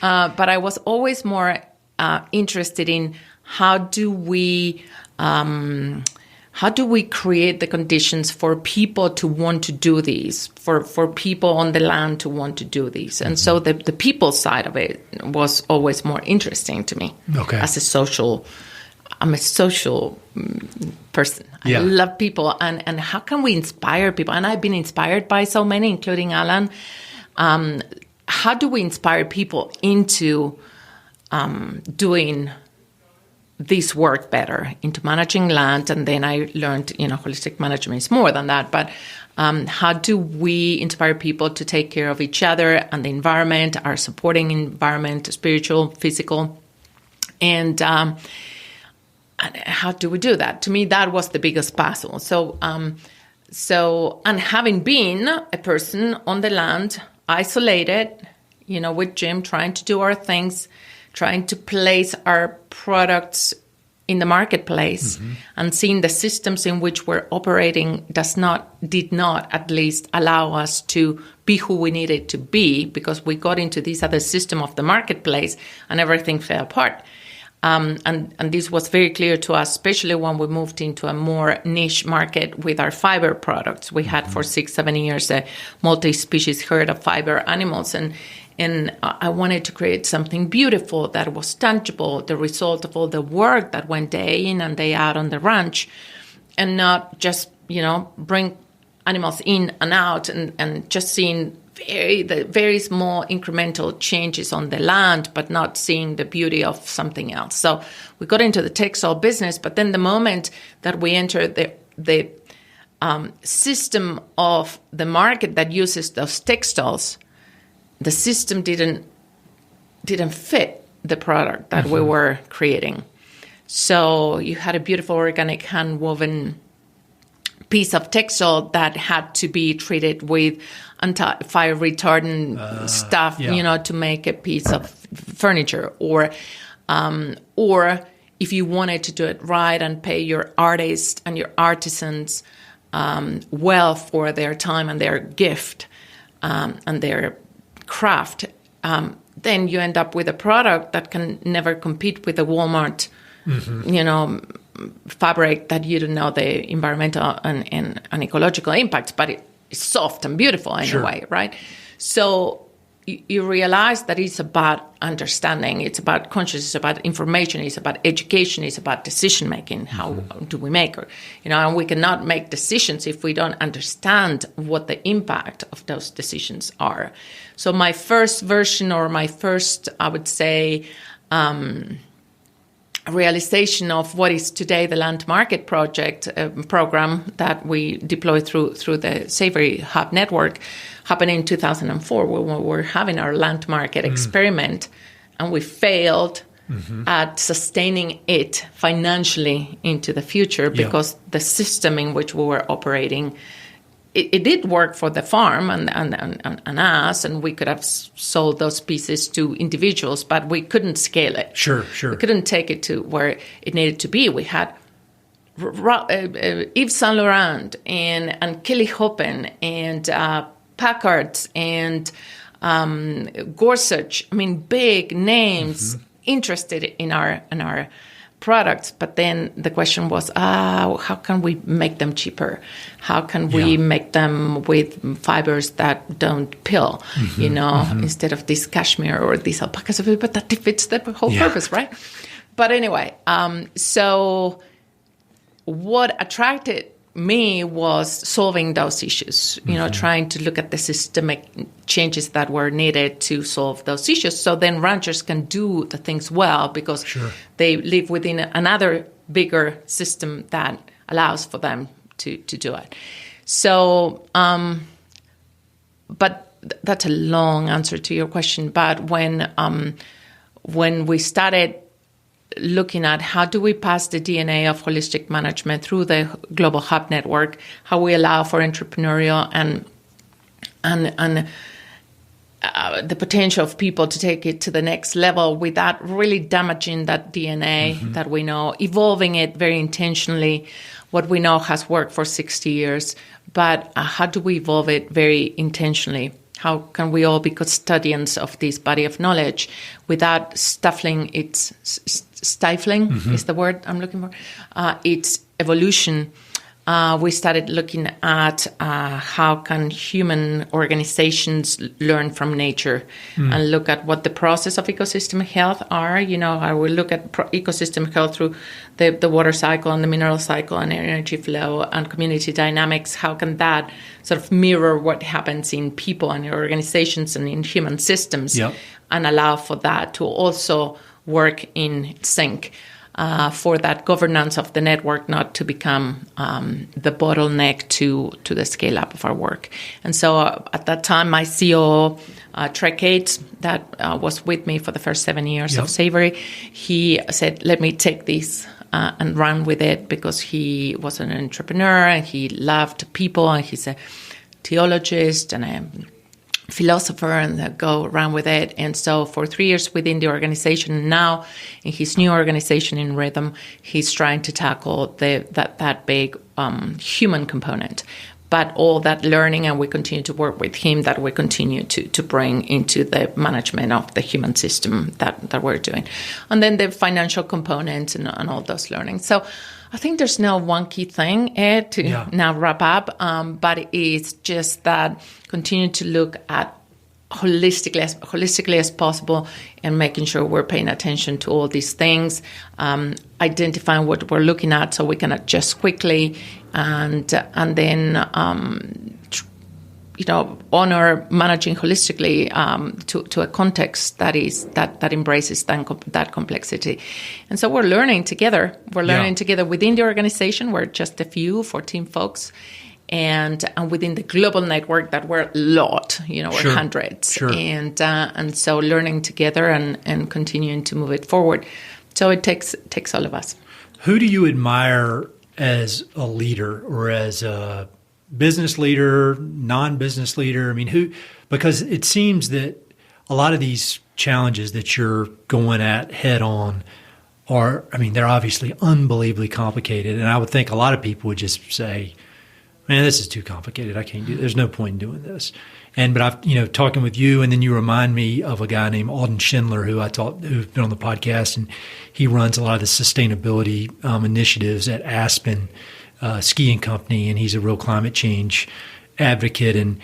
But I was always more interested in how do we create the conditions for people to want to do these, for people on the land to want to do these. And so the people side of it was always more interesting to me. Okay. I'm a social person. I love people. And how can we inspire people? And I've been inspired by so many, including Alan. How do we inspire people into doing this work better, into managing land? And then I learned, holistic management is more than that. But how do we inspire people to take care of each other and the environment, our supporting environment, spiritual, physical? And how do we do that? To me, that was the biggest puzzle. So, and having been a person on the land, isolated, with Jim, trying to do our things, trying to place our products in the marketplace, and seeing the systems in which we're operating did not at least allow us to be who we needed to be, because we got into this other system of the marketplace and everything fell apart. And this was very clear to us, especially when we moved into a more niche market with our fiber products. We had for 6-7 years a multi-species herd of fiber animals, and I wanted to create something beautiful that was tangible, the result of all the work that went day in and day out on the ranch, and not just, bring animals in and out and just seeing the very small incremental changes on the land, but not seeing the beauty of something else. So we got into the textile business, but then the moment that we entered the system of the market that uses those textiles, the system didn't fit the product that we were creating. So you had a beautiful organic hand-woven piece of textile that had to be treated with fire retardant stuff, to make a piece of furniture, or if you wanted to do it right and pay your artists and your artisans well for their time and their gift and their craft, then you end up with a product that can never compete with the Walmart, fabric that you don't know the environmental and ecological impacts, but it's soft and beautiful anyway, right? So you realize that it's about understanding, it's about consciousness, it's about information, it's about education, it's about decision making. How do we make it? And we cannot make decisions if we don't understand what the impact of those decisions are. So my first version, or my first, I would say, realization of what is today the Land Market Project program that we deploy through the Savory Hub network happened in 2004, when we were having our land market experiment, and we failed at sustaining it financially into the future, because the system in which we were operating, it did work for the farm and us, and we could have sold those pieces to individuals, but we couldn't scale it. Sure. We couldn't take it to where it needed to be. We had Yves Saint Laurent and Kelly Hoppen and Packard and Gorsuch. I mean, big names interested in our products, but then the question was, how can we make them cheaper? How can we make them with fibers that don't pill, instead of this cashmere or these alpacas, but that defeats the whole purpose, right? But anyway, so what attracted me was solving those issues, trying to look at the systemic changes that were needed to solve those issues. So then ranchers can do the things well, because they live within another bigger system that allows for them to do it. So, but that's a long answer to your question. But when we started looking at how do we pass the DNA of holistic management through the Global Hub Network, how we allow for entrepreneurial and the potential of people to take it to the next level without really damaging that DNA that we know, evolving it very intentionally. What we know has worked for 60 years, but how do we evolve it very intentionally? How can we all be custodians of this body of knowledge without stifling its is the word I'm looking for, its evolution? We started looking at how can human organizations learn from nature and look at what the process of ecosystem health are. I will look at ecosystem health through the water cycle and the mineral cycle and energy flow and community dynamics. How can that sort of mirror what happens in people and in organizations and in human systems and allow for that to also work in sync? For that governance of the network not to become the bottleneck to the scale up of our work. And so at that time, my COO, Trey Cates, that was with me for the first 7 years of Savory, he said, let me take this and run with it, because he was an entrepreneur and he loved people and he's a theologist and a philosopher, and go around with it. And so for 3 years within the organization, now in his new organization in Rhythm, he's trying to tackle that big human component. But all that learning, and we continue to work with him, that we continue to bring into the management of the human system that we're doing. And then the financial component and all those learnings. So I think there's no one key thing to now wrap up, but it's just that continue to look at holistically as possible and making sure we're paying attention to all these things, identifying what we're looking at so we can adjust quickly, and then honor managing holistically to a context that embraces that complexity. And so we're learning together. We're learning together within the organization. We're just a few, 14 folks. And within the global network that we're a lot, we're hundreds. And so learning together and continuing to move it forward. So it takes all of us. Who do you admire as a leader, or as a business leader, non-business leader? I mean, because it seems that a lot of these challenges that you're going at head on they're obviously unbelievably complicated. And I would think a lot of people would just say, man, this is too complicated. I can't do it. There's no point in doing this. But I've, talking with you, and then you remind me of a guy named Alden Schindler, who's been on the podcast, and he runs a lot of the sustainability initiatives at Aspen Skiing Company, and he's a real climate change advocate, and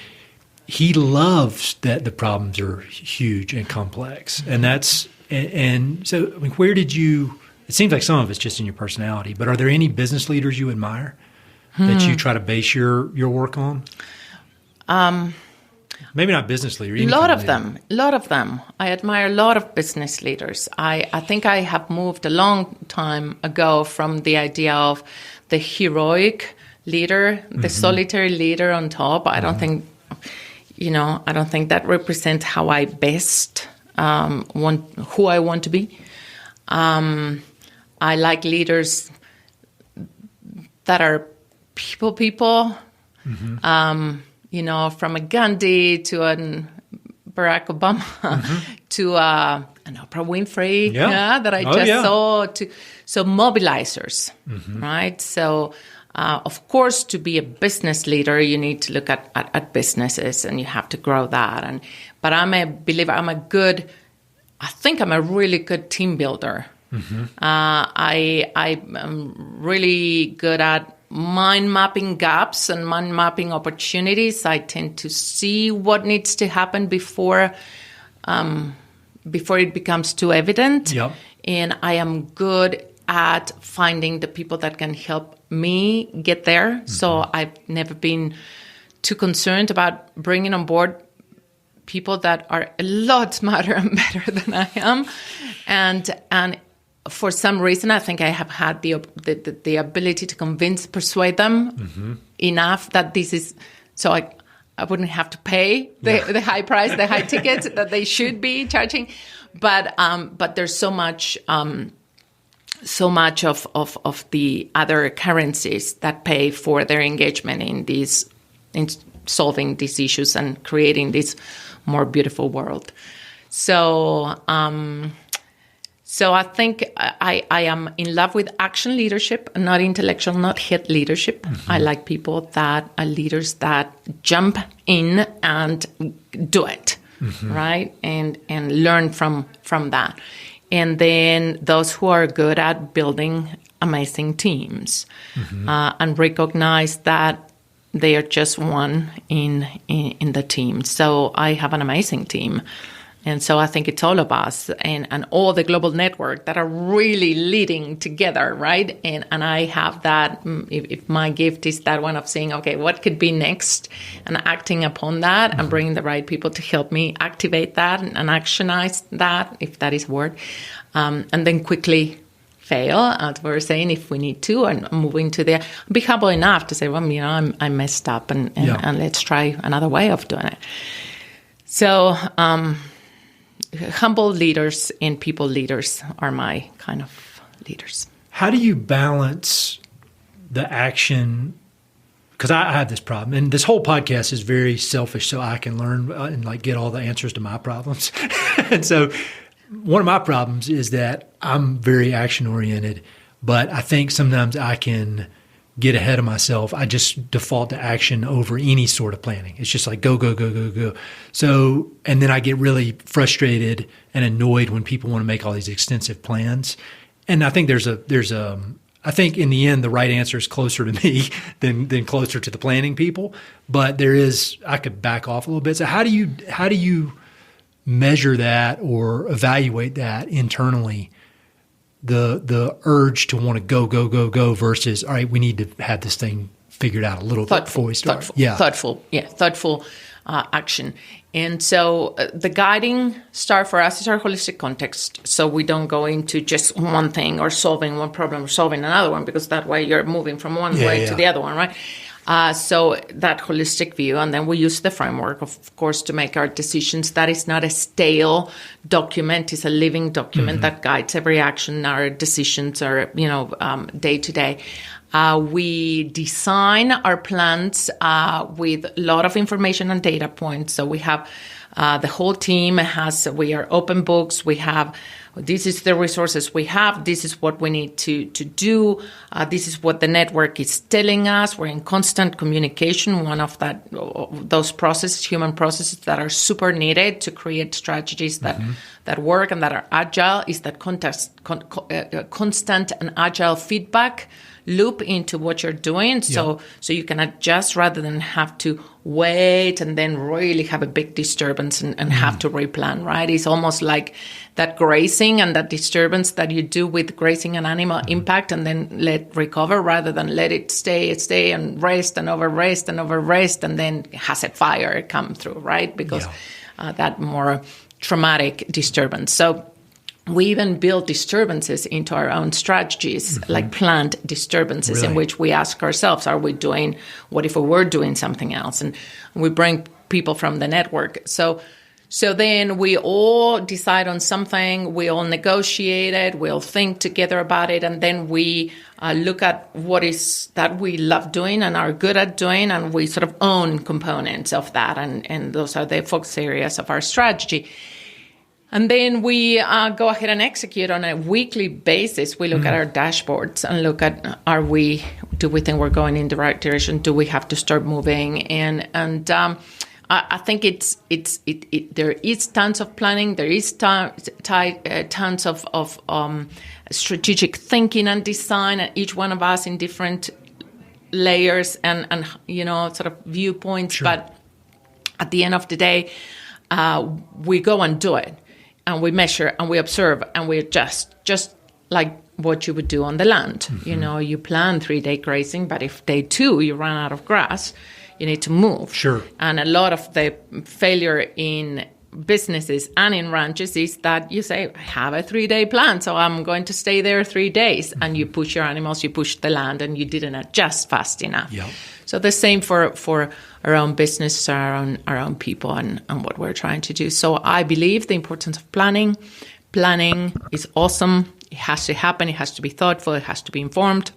he loves that the problems are huge and complex. And so, where did you, it seems like some of it's just in your personality, but are there any business leaders you admire that you try to base your work on? Maybe not business leader. A lot of them. I admire a lot of business leaders. I think I have moved a long time ago from the idea of the heroic leader, the solitary leader on top. I don't think, I don't think that represents how I best who I want to be. I like leaders that are people. From a Gandhi to a Barack Obama to an Oprah Winfrey that I saw. So mobilizers, right? So, of course, to be a business leader, you need to look at businesses and you have to grow that. But I'm a believer. I think I'm a really good team builder. I'm really good at mind mapping gaps and mind mapping opportunities. I tend to see what needs to happen before it becomes too evident. And I am good at finding the people that can help me get there. So I've never been too concerned about bringing on board people that are a lot smarter and better than I am. And for some reason, I think I have had the ability to persuade them enough that this is, so I wouldn't have to pay the high price, the high tickets that they should be charging. But there's so much of the other currencies that pay for their engagement in these solving these issues and creating this more beautiful world. So I think I am in love with action leadership, not intellectual, not head leadership. I like people that are leaders that jump in and do it, right? And learn from that. And then those who are good at building amazing teams and recognize that they are just one in the team. So I have an amazing team. And so I think it's all of us and all the global network that are really leading together, right? And I have that, if my gift is that one of saying, okay, what could be next? And acting upon that and bringing the right people to help me activate that and actionize that, if that is a word. And then quickly fail, as we were saying, if we need to, and moving to there. Be humble enough to say, well, I messed up and let's try another way of doing it. So, humble leaders and people leaders are my kind of leaders. How do you balance the action? Because I have this problem, and this whole podcast is very selfish, so I can learn and like get all the answers to my problems. And so one of my problems is that I'm very action oriented, but I think sometimes I can get ahead of myself. I just default to action over any sort of planning. It's just like go, go, go, go, go. So, and then I get really frustrated and annoyed when people want to make all these extensive plans. And I think I think in the end, the right answer is closer to me than closer to the planning people. But I could back off a little bit. So how do you measure that or evaluate that internally? The urge to want to go, go, go, go versus, all right, we need to have this thing figured out a little bit before we start. Thoughtful action. And so the guiding star for us is our holistic context. So we don't go into just one thing or solving one problem or solving another one, because that way you're moving from one way to the other one, right? So that holistic view, and then we use the framework, of course, to make our decisions. That is not a stale document; it's a living document that guides every action, our decisions, our day to day. We design our plans with a lot of information and data points. So we have the whole team we are open books. We have. This is the resources we have. This is what we need to do. This is what the network is telling us. We're in constant communication. One of those processes, human processes that are super needed to create strategies that work and that are agile, is that constant and agile feedback loop into what you're doing. So you can adjust rather than have to wait and then really have a big disturbance and have to replan, right? It's almost like that grazing and that disturbance that you do with grazing an animal impact and then let recover rather than let it stay and rest and over rest and then has a fire come through, right? Because that more traumatic disturbance. So we even build disturbances into our own strategies, like planned disturbances in which we ask ourselves, are we doing, what if we were doing something else? And we bring people from the network. So then we all decide on something, we all negotiate it, we'll think together about it, and then we look at what is that we love doing and are good at doing, and we sort of own components of that, and those are the focus areas of our strategy. And then we go ahead and execute on a weekly basis. We look at our dashboards and look at, do we think we're going in the right direction? Do we have to start moving? And I think there is tons of planning. There is tons of strategic thinking and design, and each one of us in different layers and sort of viewpoints. Sure. But at the end of the day, we go and do it. And we measure and we observe and we adjust, just like what you would do on the land. You plan 3-day grazing, but if day 2 you run out of grass, you need to move. Sure. And a lot of the failure in businesses and in ranches is that you say, I have a 3-day plan, so I'm going to stay there 3 days. And you push your animals, you push the land, and you didn't adjust fast enough. Yep. So the same for our own business, our own people, and what we're trying to do. So I believe the importance of planning. Planning is awesome. It has to happen. It has to be thoughtful. It has to be informed.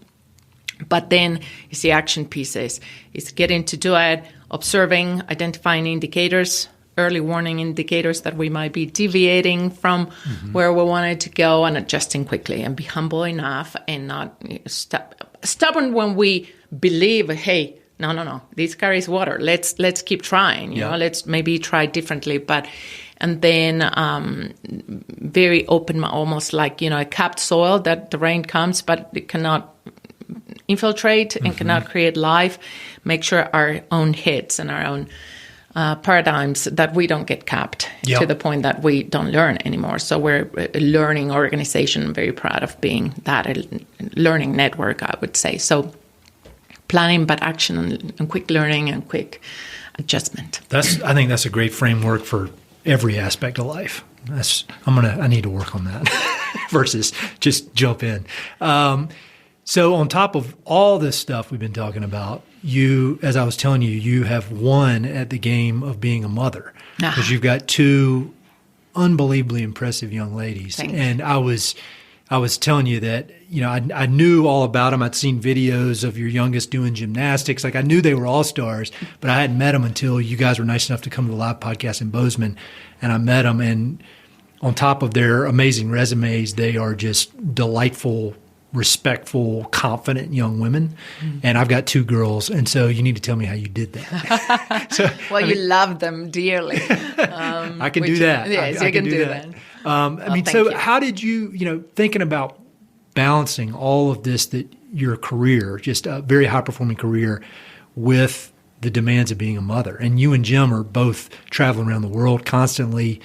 But then it's the action pieces. It's getting to do it, observing, identifying indicators, early warning indicators that we might be deviating from where we wanted to go, and adjusting quickly, and be humble enough and not stubborn when we believe, hey, no, this carries water. Let's keep trying. You know, let's maybe try differently. And then very open, almost like, a capped soil that the rain comes, but it cannot infiltrate and cannot create life. Make sure our own hits and our own paradigms that we don't get capped to the point that we don't learn anymore. So we're a learning organization. I'm very proud of being that, a learning network, I would say. So planning, but action and quick learning and quick adjustment. I think that's a great framework for every aspect of life. I need to work on that versus just jump in. So on top of all this stuff we've been talking about, you, as I was telling you, you have won at the game of being a mother because you've got two unbelievably impressive young ladies. Thanks. And I was telling you that, I knew all about them. I'd seen videos of your youngest doing gymnastics. Like, I knew they were all-stars, but I hadn't met them until you guys were nice enough to come to the live podcast in Bozeman. And I met them, and on top of their amazing resumes, they are just delightful, respectful, confident young women. And I've got two girls, and so you need to tell me how you did that. You love them dearly. I can do that. Yes, I you can do that. How did you, thinking about balancing all of this, that your career, just a very high-performing career, with the demands of being a mother, and you and Jim are both traveling around the world constantly.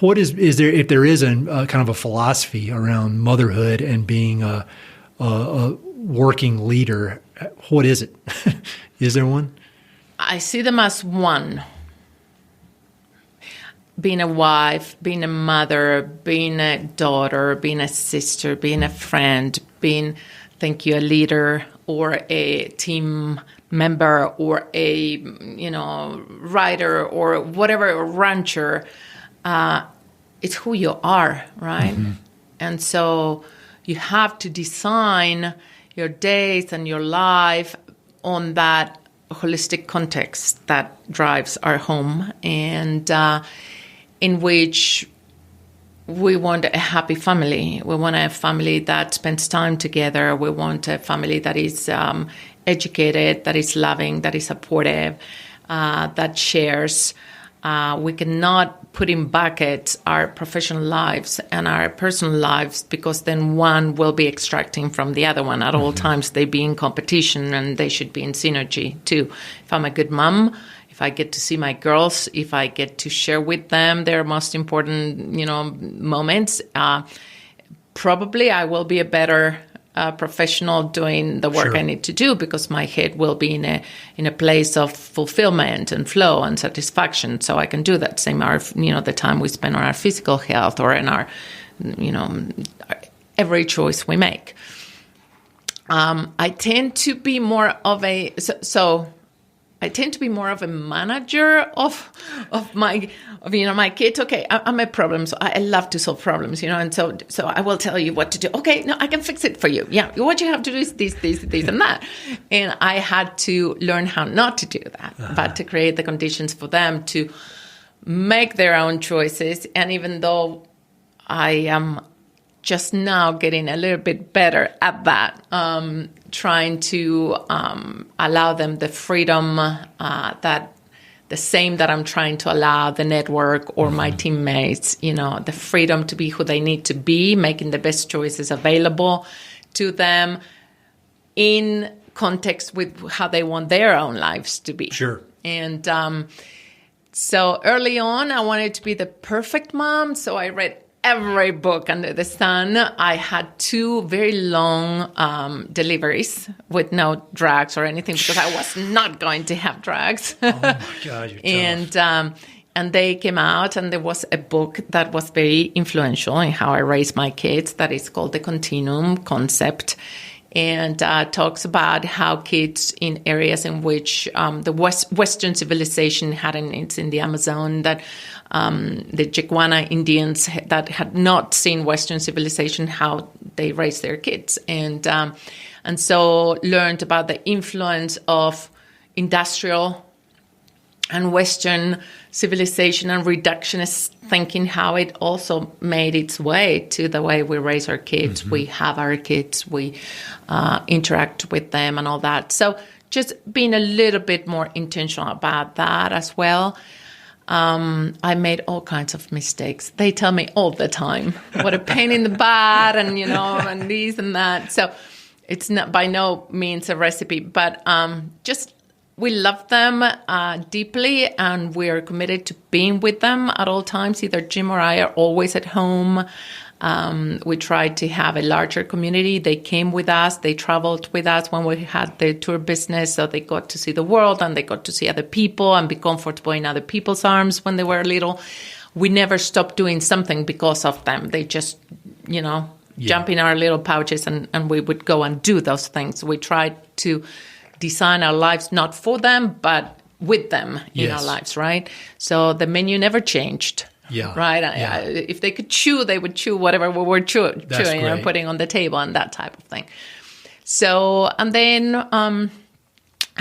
What is there, if there is a kind of a philosophy around motherhood and being a working leader, what is it? Is there one? I see them as one. Being a wife, being a mother, being a daughter, being a sister, being a friend, being, a leader or a team member or a, writer or whatever, a rancher. It's who you are, right? And so you have to design your days and your life on that holistic context that drives our home, and in which we want a happy family. We want a family that spends time together. We want a family that is educated, that is loving, that is supportive, that shares. We cannot put in buckets our professional lives and our personal lives, because then one will be extracting from the other one. At all times, they be in competition, and they should be in synergy too. If I'm a good mom, if I get to see my girls, if I get to share with them their most important, moments, probably I will be a better professional doing the work I need to do, because my head will be in a place of fulfillment and flow and satisfaction. So I can do that same, the time we spend on our physical health or in our, every choice we make. I tend to be more of a manager of my kids. Okay, I'm a problem, so I love to solve problems, and so I will tell you what to do. Okay, no, I can fix it for you. Yeah, what you have to do is this, and that. And I had to learn how not to do that, but to create the conditions for them to make their own choices. And even though I am just now getting a little bit better at that, trying to allow them the freedom that the same that I'm trying to allow the network or my teammates, the freedom to be who they need to be, making the best choices available to them in context with how they want their own lives to be. Sure. And so early on, I wanted to be the perfect mom, so I read every book under the sun. I had 2 very long deliveries with no drugs or anything, because I was not going to have drugs. Oh my God, you're tough. And they came out, and there was a book that was very influential in how I raised my kids that is called The Continuum Concept, and talks about how kids in areas in which the Western civilization it's in the Amazon, that the Jeguana Indians that had not seen Western civilization, how they raised their kids, and so learned about the influence of industrial and Western civilization and reductionist thinking, how it also made its way to the way we raise our kids, Mm-hmm. we have our kids, we interact with them and all that. So just being a little bit more intentional about that as well. I made all kinds of mistakes. They tell me all the time what a pain in the butt and, and this and that. So it's not by no means a recipe, but just we love them deeply, and we are committed to being with them at all times. Either Jim or I are always at home. We tried to have a larger community. They came with us. They traveled with us when we had the tour business, so they got to see the world and they got to see other people and be comfortable in other people's arms when they were little. We never stopped doing something because of them. They just, jump in our little pouches and we would go and do those things. We tried to design our lives not for them, but with them in our lives, right? So the menu never changed. Yeah. Right? Yeah. If they could chew, they would chew whatever we were chewing and putting on the table and that type of thing. So, and then I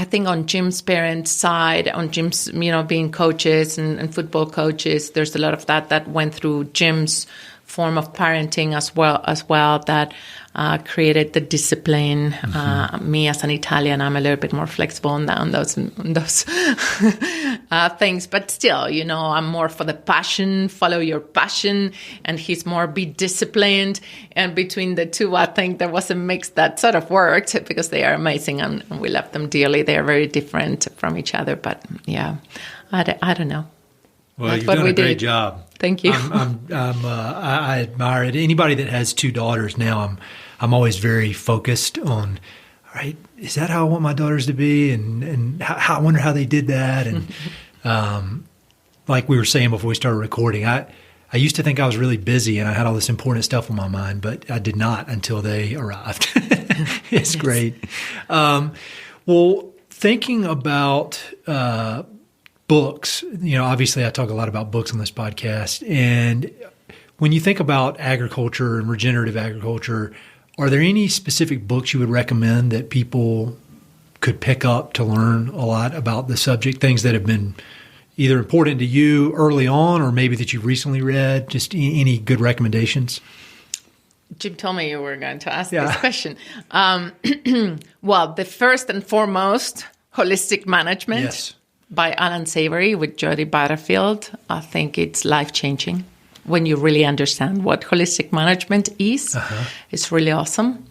think on Jim's parents' side, on Jim's, being coaches and football coaches, there's a lot of that went through Jim's form of parenting as well that created the discipline. Mm-hmm. Me as an Italian, I'm a little bit more flexible on those things, but still, I'm more for the passion, follow your passion, and he's more be disciplined. And between the two, I think there was a mix that sort of worked because they are amazing and we love them dearly. They are very different from each other, but yeah, I don't know. Well, you've done a great job. Thank you. I admire it. Anybody that has two daughters now, I'm always very focused on, all right, is that how I want my daughters to be? And how, I wonder how they did that. And like we were saying before we started recording, I used to think I was really busy and I had all this important stuff on my mind, but I did not until they arrived. It's great. Well, thinking about books, obviously I talk a lot about books on this podcast. And when you think about agriculture and regenerative agriculture, are there any specific books you would recommend that people could pick up to learn a lot about the subject, things that have been either important to you early on or maybe that you've recently read? Just any good recommendations? Jim told me you were going to ask this question. Well, the first and foremost, Holistic Management. Yes. By Alan Savory with Jody Butterfield. I think it's life-changing when you really understand what holistic management is. Uh-huh. It's really awesome.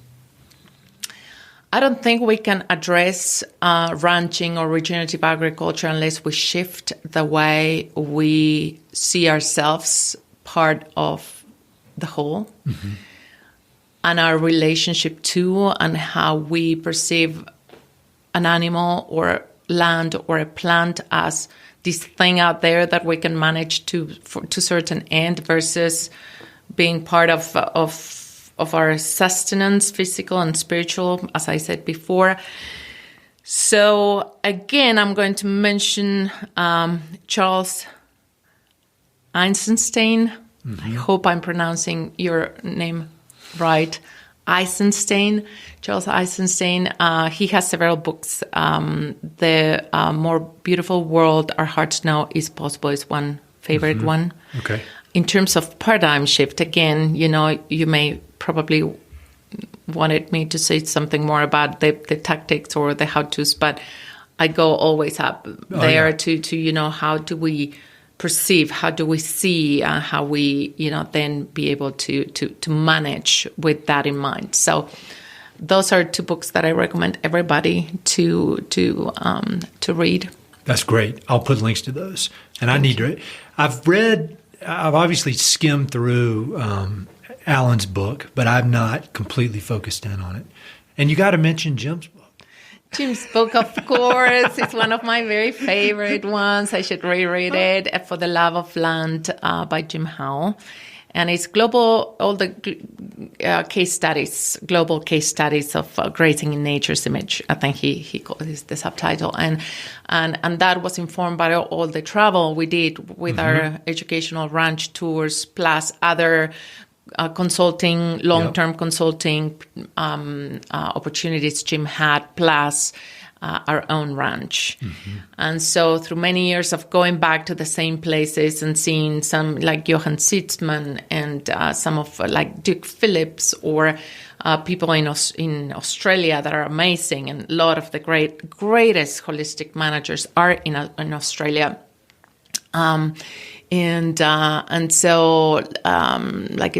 I don't think we can address ranching or regenerative agriculture unless we shift the way we see ourselves part of the whole, mm-hmm. and our relationship to and how we perceive an animal or land or a plant as this thing out there that we can manage to certain end versus being part of our sustenance, physical and spiritual, as I said before. So again, I'm going to mention Charles Eisenstein. Mm-hmm. I hope I'm pronouncing your name right. Charles Eisenstein. He has several books. The More Beautiful World Our Hearts Know Is Possible is one favorite mm-hmm. one. Okay. In terms of paradigm shift, again, you may probably wanted me to say something more about the tactics or the how-tos, but I go always up there to how do we perceive, how do we see, how we, then be able to manage with that in mind. So those are two books that I recommend everybody to read. That's great. I'll put links to those. And I need to. I've obviously skimmed through Alan's book, but I've not completely focused in on it. And you got to mention Jim's book. Jim's book, of course, is one of my very favorite ones. I should reread it. For the Love of Land by Jim Howell. And it's global, all the case studies, global case studies of grazing in nature's image. I think he called this the subtitle. And that was informed by all the travel we did with mm-hmm. our educational ranch tours, plus other consulting, long-term consulting opportunities Jim had, plus our own ranch. And so through many years of going back to the same places and seeing some like Johann Sitzman and some of like Duke Phillips or people in Australia that are amazing, and a lot of the greatest holistic managers are in Australia. And so like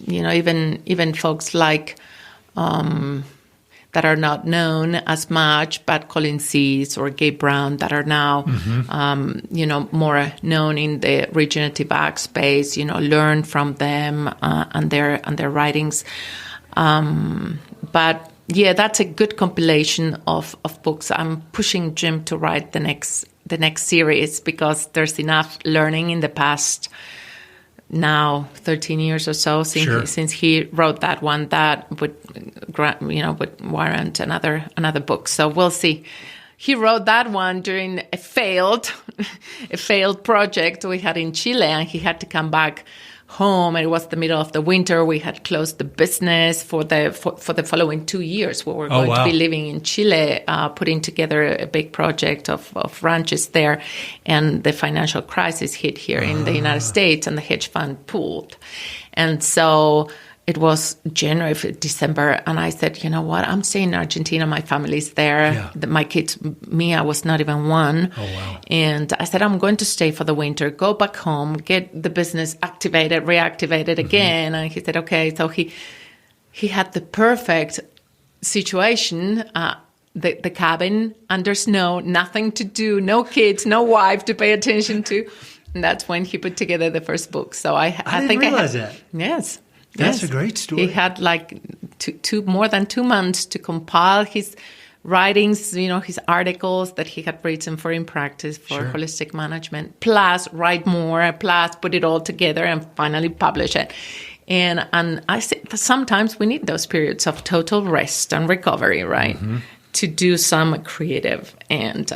even folks like that are not known as much, but Colin Seas or Gabe Brown that are now more known in the regenerative ag space, learn from them and their writings. But yeah, that's a good compilation of books. I'm pushing Jim to write the next series because there's enough learning in the past now 13 years or so since he wrote that one that would warrant another book. So we'll see. He wrote that one during a failed project we had in Chile, and he had to come back home. It was the middle of the winter. We had closed the business for the following 2 years. We were going to be living in Chile, putting together a big project of ranches there, and the financial crisis hit here in the United States, and the hedge fund pooled. And so it was December, and I said, you know what, I'm staying in Argentina. My family's there. Yeah. My kids, Mia was not even one. Oh, wow. And I said, I'm going to stay for the winter, go back home, get the business reactivated again. And he said, okay. So he had the perfect situation, the cabin under snow, nothing to do, no kids, no wife to pay attention to. And that's when he put together the first book. So I didn't realize that. Yes. That's a great story. He had like more than 2 months to compile his writings, his articles that he had written for In Practice for holistic management, plus write more, plus put it all together and finally publish it. And I think sometimes we need those periods of total rest and recovery, right, to do some creative and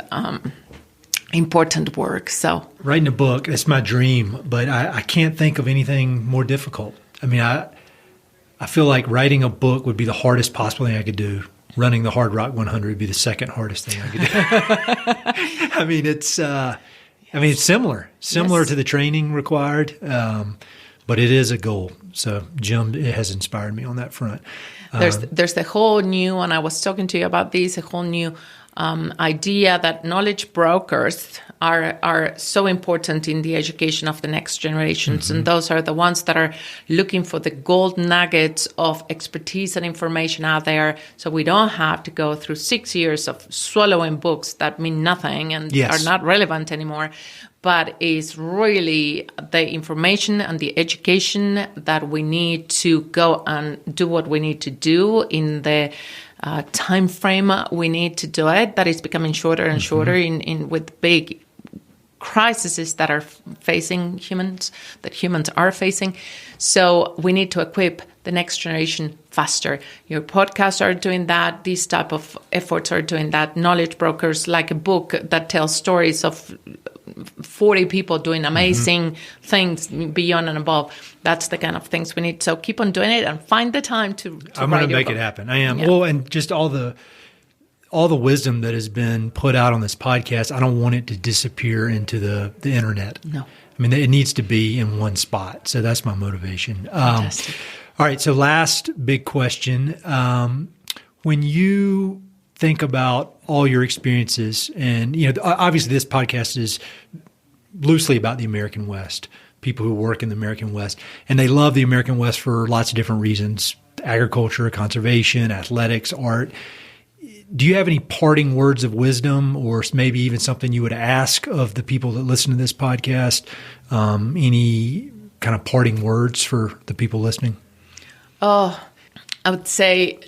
important work. So writing a book, that's my dream, but I can't think of anything more difficult. I mean, I feel like writing a book would be the hardest possible thing I could do. Running the Hard Rock 100 would be the second hardest thing I could do. I mean, it's similar to the training required, but it is a goal. So Jim, it has inspired me on that front. There's the whole new, and I was talking to you about this, a whole new idea that knowledge brokers are so important in the education of the next generations. And those are the ones that are looking for the gold nuggets of expertise and information out there, so we don't have to go through 6 years of swallowing books that mean nothing and are not relevant anymore. But is really the information and the education that we need to go and do what we need to do in the time frame we need to do it. That is becoming shorter and shorter with big crises that are facing humans are facing. So we need to equip the next generation faster. Your podcasts are doing that. These type of efforts are doing that. Knowledge brokers, like a book that tells stories of 40 people doing amazing things beyond and above. That's the kind of things we need. So keep on doing it and find the time to I'm going to make it happen. I am. Yeah. Well, and just all the wisdom that has been put out on this podcast, I don't want it to disappear into the internet. No. I mean, it needs to be in one spot. So that's my motivation. Fantastic. All right. So last big question. When you think about all your experiences, and obviously this podcast is loosely about the American West, people who work in the American West, and they love the American West for lots of different reasons: agriculture, conservation, athletics, art. Do you have any parting words of wisdom, or maybe even something you would ask of the people that listen to this podcast? Any kind of parting words for the people listening? Oh, I would say,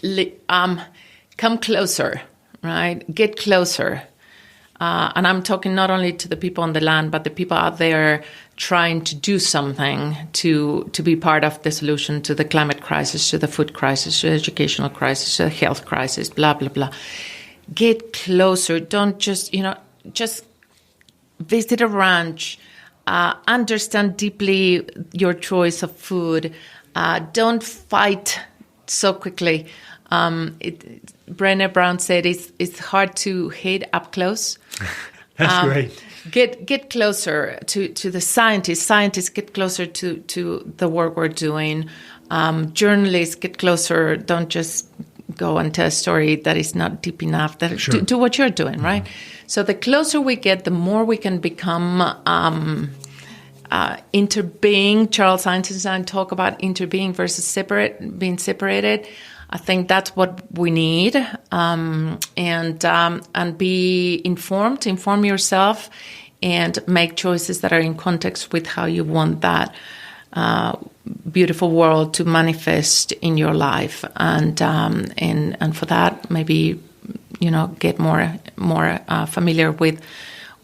come closer, right? Get closer. And I'm talking not only to the people on the land, but the people out there trying to do something to be part of the solution to the climate crisis, to the food crisis, to the educational crisis, to the health crisis, blah, blah, blah. Get closer. Don't just visit a ranch. Understand deeply your choice of food. Don't fight so quickly. Brené Brown said it's hard to hate up close. That's great. Get closer to the scientists. Scientists get closer to the work we're doing. Journalists get closer. Don't just go and tell a story that is not deep enough. Do what you're doing, right? So the closer we get, the more we can become interbeing. Charles Einstein talk about interbeing versus being separated. I think that's what we need, and be informed. Inform yourself, and make choices that are in context with how you want that beautiful world to manifest in your life. And for that, maybe get more familiar with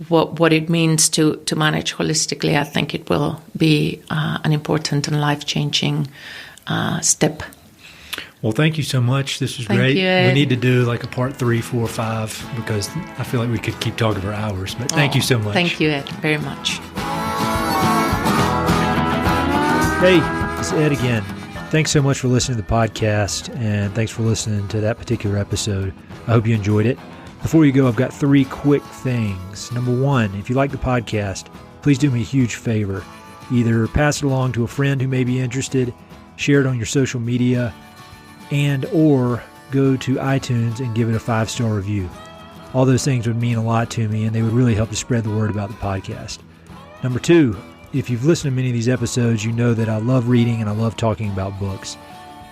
what it means to manage holistically. I think it will be an important and life-changing step. Well, thank you so much. This was great. We need to do like a part 3, 4, 5, because I feel like we could keep talking for hours. But thank you so much. Thank you, Ed, very much. Hey, it's Ed again. Thanks so much for listening to the podcast, and thanks for listening to that particular episode. I hope you enjoyed it. Before you go, I've got 3 quick things. Number 1, if you like the podcast, please do me a huge favor. Either pass it along to a friend who may be interested, share it on your social media, or go to iTunes and give it a 5-star review. All those things would mean a lot to me, and they would really help to spread the word about the podcast. Number 2, if you've listened to many of these episodes, you know that I love reading and I love talking about books.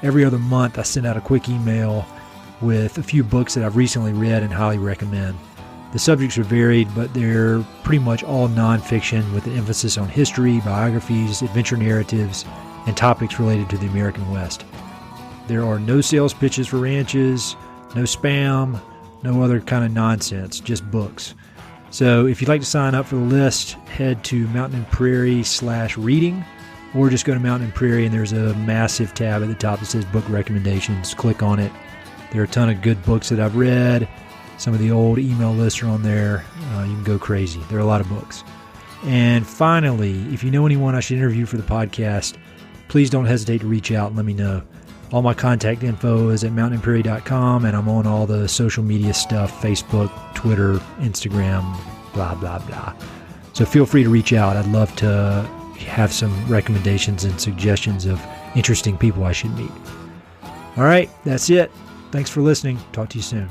Every other month, I send out a quick email with a few books that I've recently read and highly recommend. The subjects are varied, but they're pretty much all nonfiction with an emphasis on history, biographies, adventure narratives, and topics related to the American West. There are no sales pitches for ranches, no spam, no other kind of nonsense, just books. So if you'd like to sign up for the list, head to Mountain and Prairie/reading, or just go to Mountain and Prairie and there's a massive tab at the top that says book recommendations. Click on it. There are a ton of good books that I've read. Some of the old email lists are on there. You can go crazy. There are a lot of books. And finally, if you know anyone I should interview for the podcast, please don't hesitate to reach out and let me know. All my contact info is at mountainandprairie.com, and I'm on all the social media stuff, Facebook, Twitter, Instagram, blah, blah, blah. So feel free to reach out. I'd love to have some recommendations and suggestions of interesting people I should meet. All right, that's it. Thanks for listening. Talk to you soon.